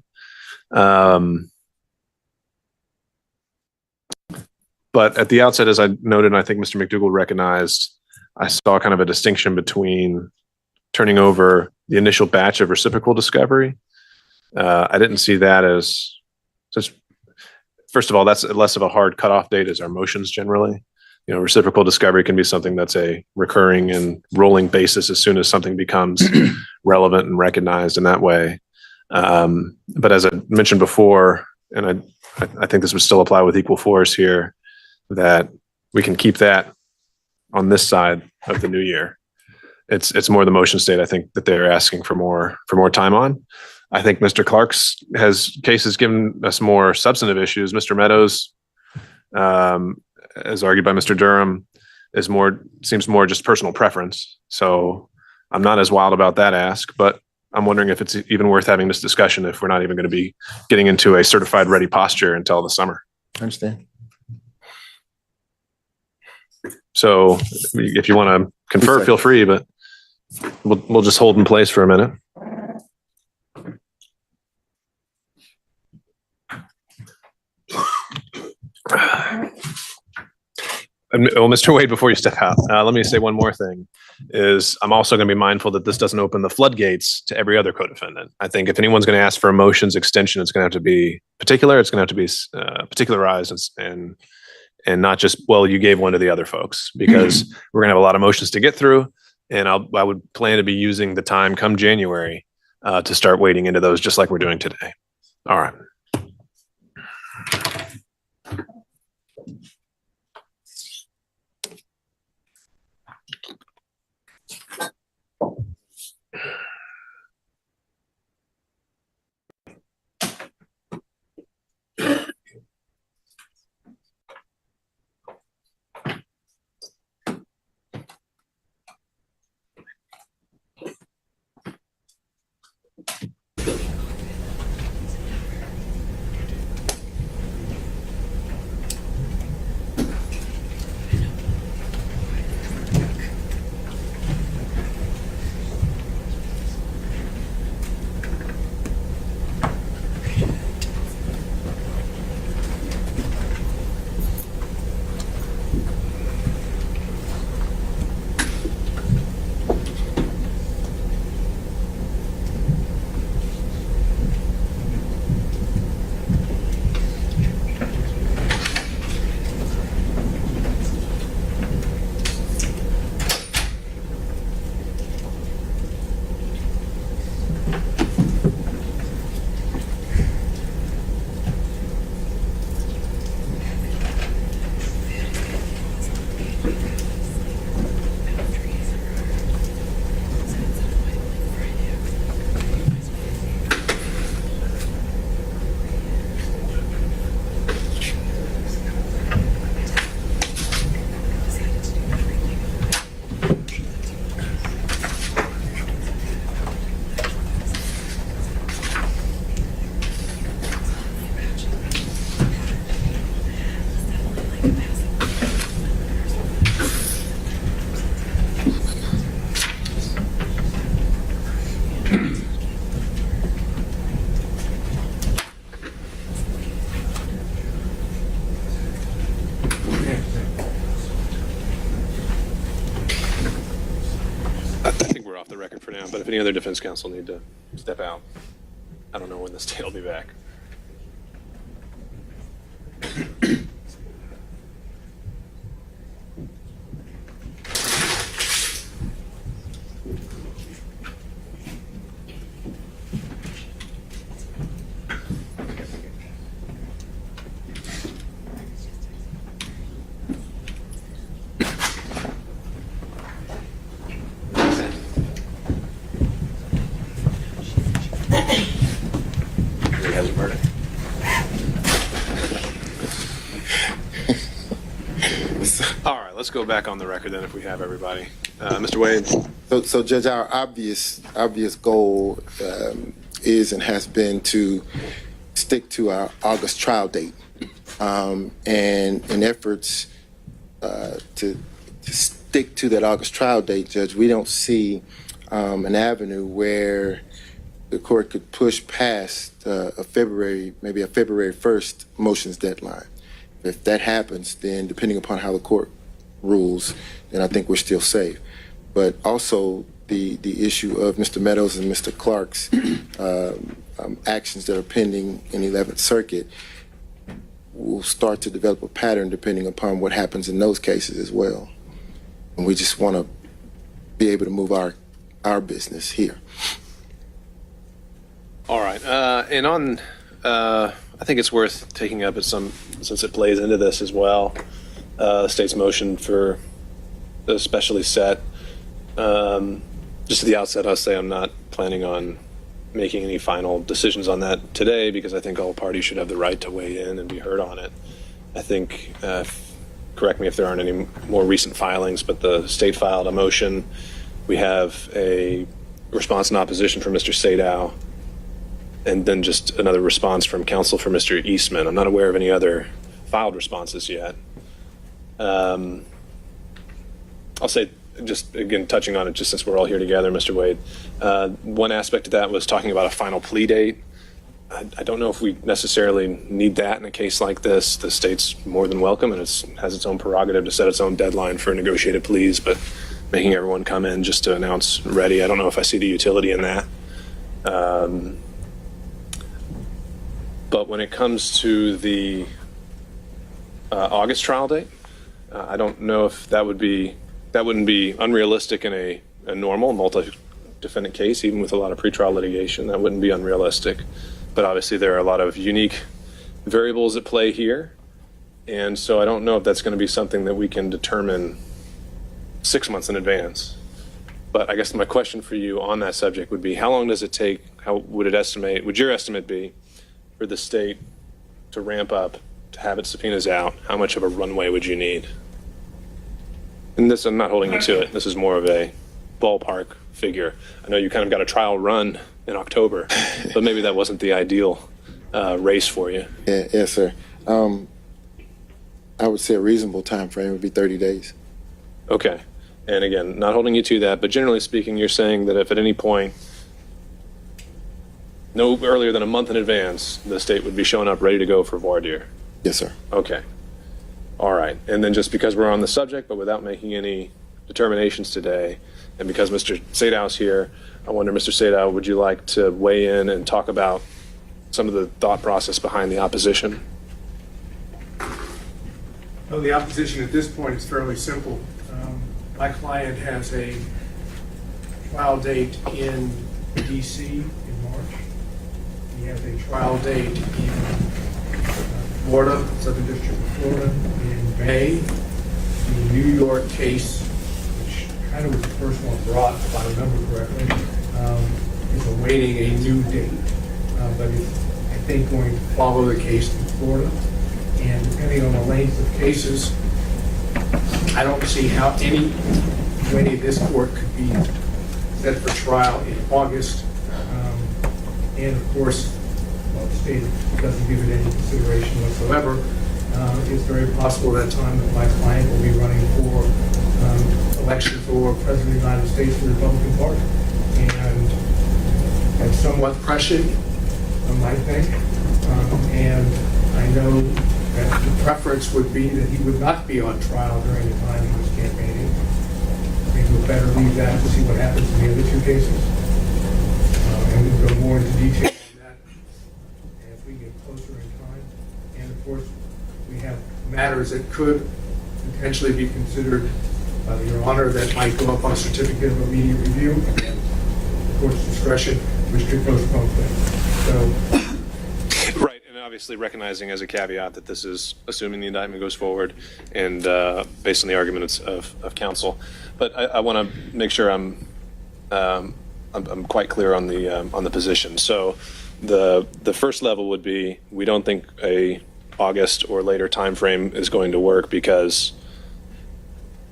But at the outset, as I noted, and I think Mr. McDougall recognized, I saw kind of a distinction between turning over the initial batch of reciprocal discovery. I didn't see that as such. First of all, that's less of a hard cutoff date as our motions generally. You know, reciprocal discovery can be something that's a recurring and rolling basis as soon as something becomes relevant and recognized in that way. But as I mentioned before, and I think this would still apply with equal force here, that we can keep that on this side of the new year. It's more the motion state, I think, that they're asking for more time on. I think Mr. Clark's cases given us more substantive issues. Mr. Meadows, as argued by Mr. Durham, seems more just personal preference. So I'm not as wild about that ask, but I'm wondering if it's even worth having this discussion if we're not even going to be getting into a certified ready posture until the summer. I understand. So if you want to confer, feel free, but we'll just hold in place for a minute. Well, Mr. Wade, before you step out, let me say one more thing. I'm also going to be mindful that this doesn't open the floodgates to every other co-defendant. I think if anyone's going to ask for a motions extension, it's going to have to be particular. It's going to have to be particularized and not just, well, you gave one to the other folks, because we're going to have a lot of motions to get through. And I would plan to be using the time come January to start wading into those, just like we're doing today. All right. For now, but if any other defense counsel need to step out, I don't know when the state will be back. Let's go back on the record then if we have everybody. Mr. Wade. So Judge, our obvious goal is and has been to stick to our August trial date. And in efforts to stick to that August trial date, Judge, we don't see an avenue where the court could push past maybe a February 1st motions deadline. If that happens, then depending upon how the court rules, then I think we're still safe. But also the issue of Mr. Meadows and Mr. Clark's actions that are pending in 11th Circuit will start to develop a pattern depending upon what happens in those cases as well. And we just want to be able to move our business here. All right. And on, I think it's worth taking up since it plays into this as well. state's motion for the specially set. Just at the outset, I'll say I'm not planning on making any final decisions on that today because I think all parties should have the right to weigh in and be heard on it. I think, correct me if there aren't any more recent filings, but the state filed a motion. We have a response in opposition from Mr. Sadow, and then just another response from counsel for Mr. Eastman. I'm not aware of any other filed responses yet. I'll say, just again, touching on it, just since we're all here together, Mr. Wade, one aspect of that was talking about a final plea date. I don't know if we necessarily need that in a case like this. The state's more than welcome, and it has its own prerogative to set its own deadline for negotiated pleas, but making everyone come in just to announce ready, I don't know if I see the utility in that. But when it comes to the August trial date, I don't know if that wouldn't be unrealistic in a normal multi-defendant case, even with a lot of pretrial litigation. That wouldn't be unrealistic. But obviously there are a lot of unique variables at play here. And so I don't know if that's going to be something that we can determine 6 months in advance. But I guess my question for you on that subject would be, how long does it take, would your estimate be for the state to ramp up, to have its subpoenas out? How much of a runway would you need? And this, I'm not holding you to it. This is more of a ballpark figure. I know you kind of got a trial run in October, but maybe that wasn't the ideal race for you. Yeah, yes, sir. I would say a reasonable time frame would be 30 days. Okay. And again, not holding you to that, but generally speaking, you're saying that if at any point, no earlier than a month in advance, the state would be showing up ready to go for voir dire. Yes, sir. Okay. All right. And then just because we're on the subject, but without making any determinations today, and because Mr. Sadow's here, I wonder, Mr. Sadow, would you like to weigh in and talk about some of the thought process behind the opposition? Well, the opposition at this point is fairly simple. My client has a trial date in D.C. in March. He has a trial date in Florida, Southern District of Florida, in May. The New York case, which kind of was the first one brought, if I remember correctly, is awaiting a new date. But it's, I think, going to follow the case in Florida. And depending on the length of cases, I don't see how any way this court could be set for trial in August. And of course, well, the state doesn't give it any consideration whatsoever. It's very possible at that time that my client will be running for election for President of the United States for the Republican Party. And that's somewhat prescient, I might think. And I know that the preference would be that he would not be on trial during the time he was campaigning. I think we'd better leave that to see what happens in the other two cases. And we'll go more into detail on that as we get closer in time. And of course, we have matters that could potentially be considered by Your Honor that might go up on certificate of immediate review and the court's discretion, which could postpone things. So. Right, and obviously recognizing as a caveat that this is assuming the indictment goes forward and based on the arguments of counsel. But I want to make sure I'm quite clear on the position. So the first level would be we don't think a August or later time frame is going to work because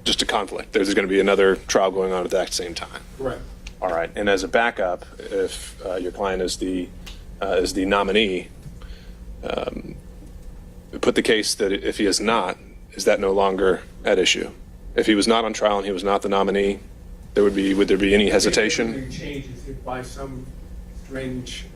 just a conflict. There's going to be another trial going on at that same time. Correct. All right, and as a backup, if your client is the nominee, put the case that if he is not, is that no longer at issue? If he was not on trial and he was not the nominee, would there be any hesitation? Everything changes if by some strange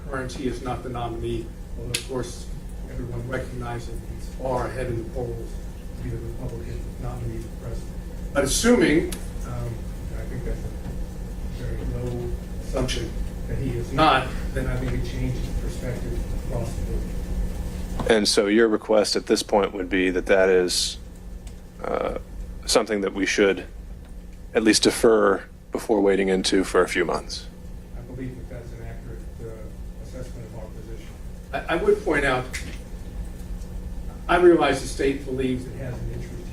occurrence he is not the nominee. Well, of course, everyone recognizes he's far ahead in the polls to be the Republican nominee for president. But assuming, I think that's a very low assumption, that he is not, then I think it changes perspective across the board. And so your request at this point would be that is something that we should at least defer before wading into for a few months. I believe that that's an accurate assessment of our position. I would point out, I realize the state believes it has an interest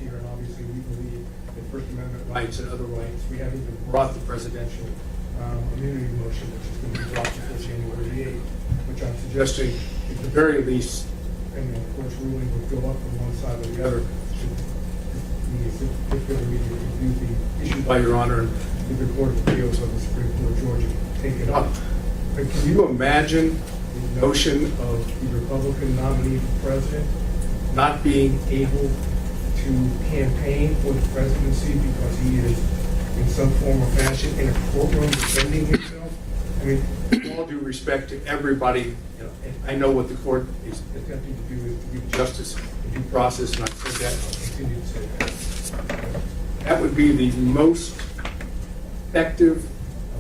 Amendment rights and other rights. We haven't even brought the presidential immunity motion, which is going to be brought before January the 8th, which I'm suggesting, at the very least, and of course, ruling would go up from one side or the other. If the immediate review be issued by Your Honor, and if the Court of Appeals of the Supreme Court of Georgia take it up. But can you imagine the notion of the Republican nominee for president not being able to campaign for the presidency because he is, in some form or fashion, in a courtroom defending himself? I mean, with all due respect to everybody, you know, and I know what the court is attempting to do is to give justice and due process, and I've said that, and I'll continue to say that. That would be the most effective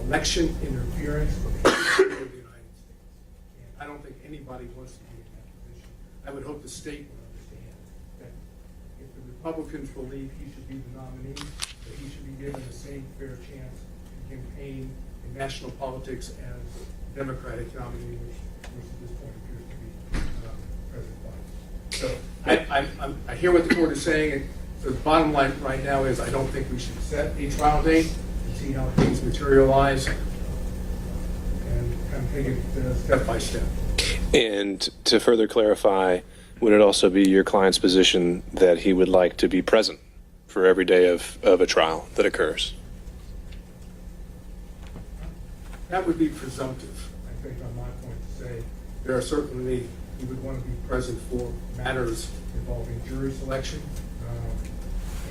election interference for the history of the United States. And I don't think anybody wants to be in that position. I would hope the state would understand that if the Republicans believe he should be the nominee, that he should be given the same fair chance to campaign in national politics as the Democratic nominee, which at this point appears to be President Biden. So I hear what the court is saying. And so the bottom line right now is I don't think we should set a trial date and see how things materialize and kind of take it step by step. And to further clarify, would it also be your client's position that he would like to be present for every day of a trial that occurs? That would be presumptive, I think, on my point to say. There are certainly, we would want to be present for matters involving jury selection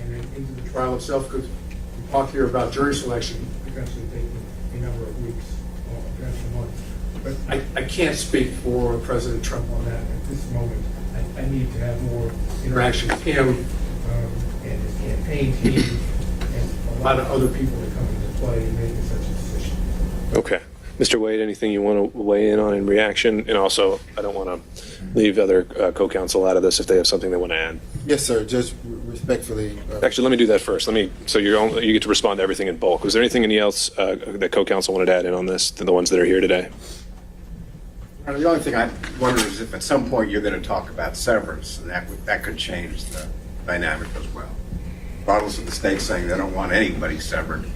and then into the trial itself, because we talk here about jury selection potentially taking a number of weeks or potentially months. But I can't speak for President Trump on that at this moment. I need to have more interaction with him and his campaign team and a lot of other people that come into play in making such a decision. Okay. Mr. Wade, anything you want to weigh in on in reaction? And also, I don't want to leave other co-counsel out of this if they have something they want to add. Yes, sir. Just respectfully. Actually, let me do that first. So you get to respond to everything in bulk. Was there anything else that co-counsel wanted to add in on this than the ones that are here today? The only thing I wonder is if at some point you're going to talk about severance, and that could change the dynamic as well. Regardless of the state saying they don't want anybody severed,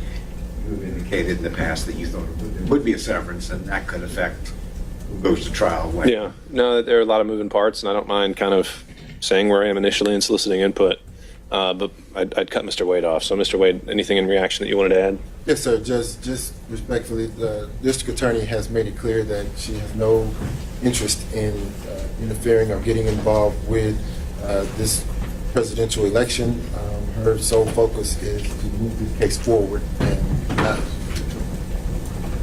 you've indicated in the past that you thought it would be a severance, and that could affect who goes to trial when. Yeah, no, there are a lot of moving parts, and I don't mind kind of saying where I am initially and soliciting input, but I'd cut Mr. Wade off. So, Mr. Wade, anything in reaction that you wanted to add? Yes, sir. Just respectfully, the district attorney has made it clear that she has no interest in interfering or getting involved with this presidential election. Her sole focus is to move this case forward and not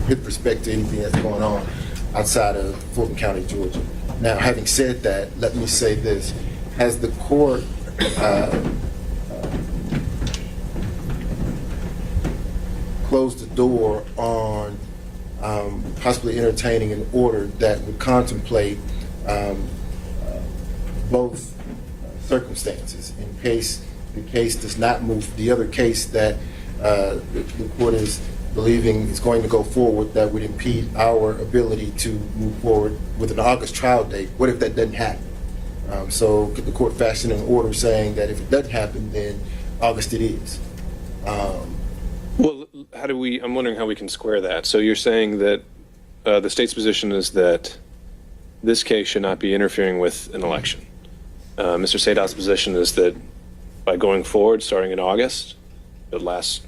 with respect to anything that's going on outside of Fulton County, Georgia. Now, having said that, let me say this. Has the court closed the door on possibly entertaining an order that would contemplate both circumstances in case the case does not move, the other case that the court is believing is going to go forward that would impede our ability to move forward with an August trial date? What if that doesn't happen? So could the court fashion an order saying that if it doesn't happen, then August it is? Well, I'm wondering how we can square that. So you're saying that the state's position is that this case should not be interfering with an election. Mr. Sadow's position is that by going forward, starting in August, it would last,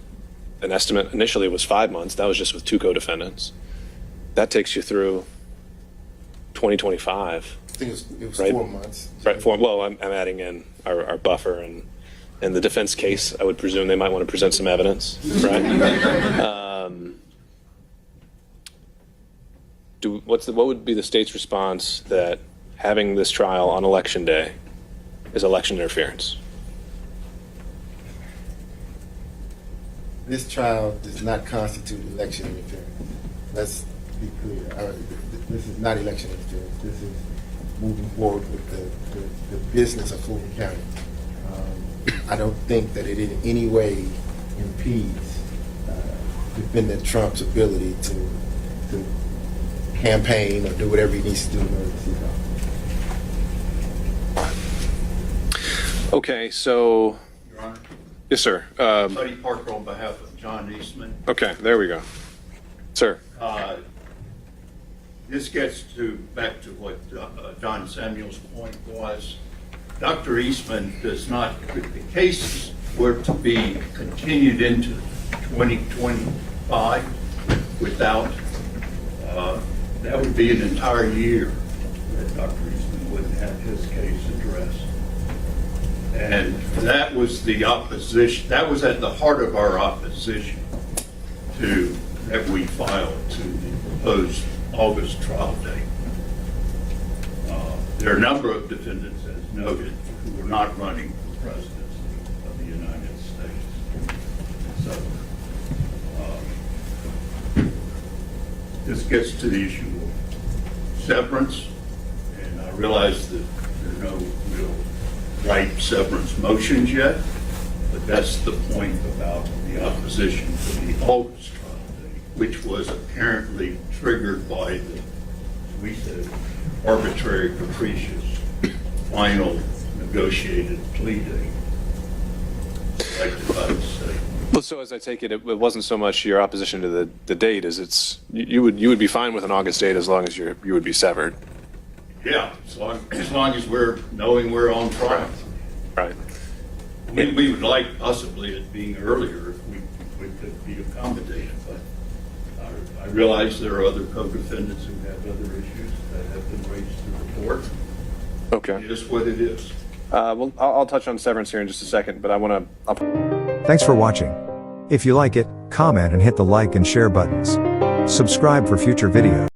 an estimate initially was 5 months. That was just with 2 co-defendants. That takes you through 2025. I think it was right? 4 months. Right. Well, I'm adding in our buffer and the defense case. I would presume they might want to present some evidence, right? What would be the state's response that having this trial on election day is election interference? This trial does not constitute election interference. Let's be clear. This is not election interference. This is moving forward with the business of Fulton County. I don't think that it in any way impedes defendant Trump's ability to campaign or do whatever he needs to do in order to see Okay, so Your Honor? Yes, sir. Buddy Parker on behalf of John Eastman. Okay, there we go. Sir. This gets back to what Don Samuel's point was. Dr. Eastman does not, if the cases were to be continued into 2025 without, that would be an entire year that Dr. Eastman wouldn't have his case addressed. And that was the opposition, that was at the heart of our opposition that we filed to the proposed August trial date. There are a number of defendants, as noted, who were not running for presidency of the United States. So this gets to the issue of severance, and I realize that there are no real right severance motions yet, but that's the point about the opposition to the August trial date, which was apparently triggered by the, we said, arbitrary, capricious, final negotiated plea date. I'd like to try to say. Well, so as I take it, it wasn't so much your opposition to the date as it's you would be fine with an August date as long as you would be severed. Yeah, as long as we're knowing we're on trial. Right. We would like possibly it being earlier if we could be accommodated, but I realize there are other co-defendants who have other issues that have been raised to the court. Okay. It is what it is. Well, I'll touch on severance here in just a second, but I want to. Thanks for watching. If you like it, comment and hit the like and share buttons. Subscribe for future videos.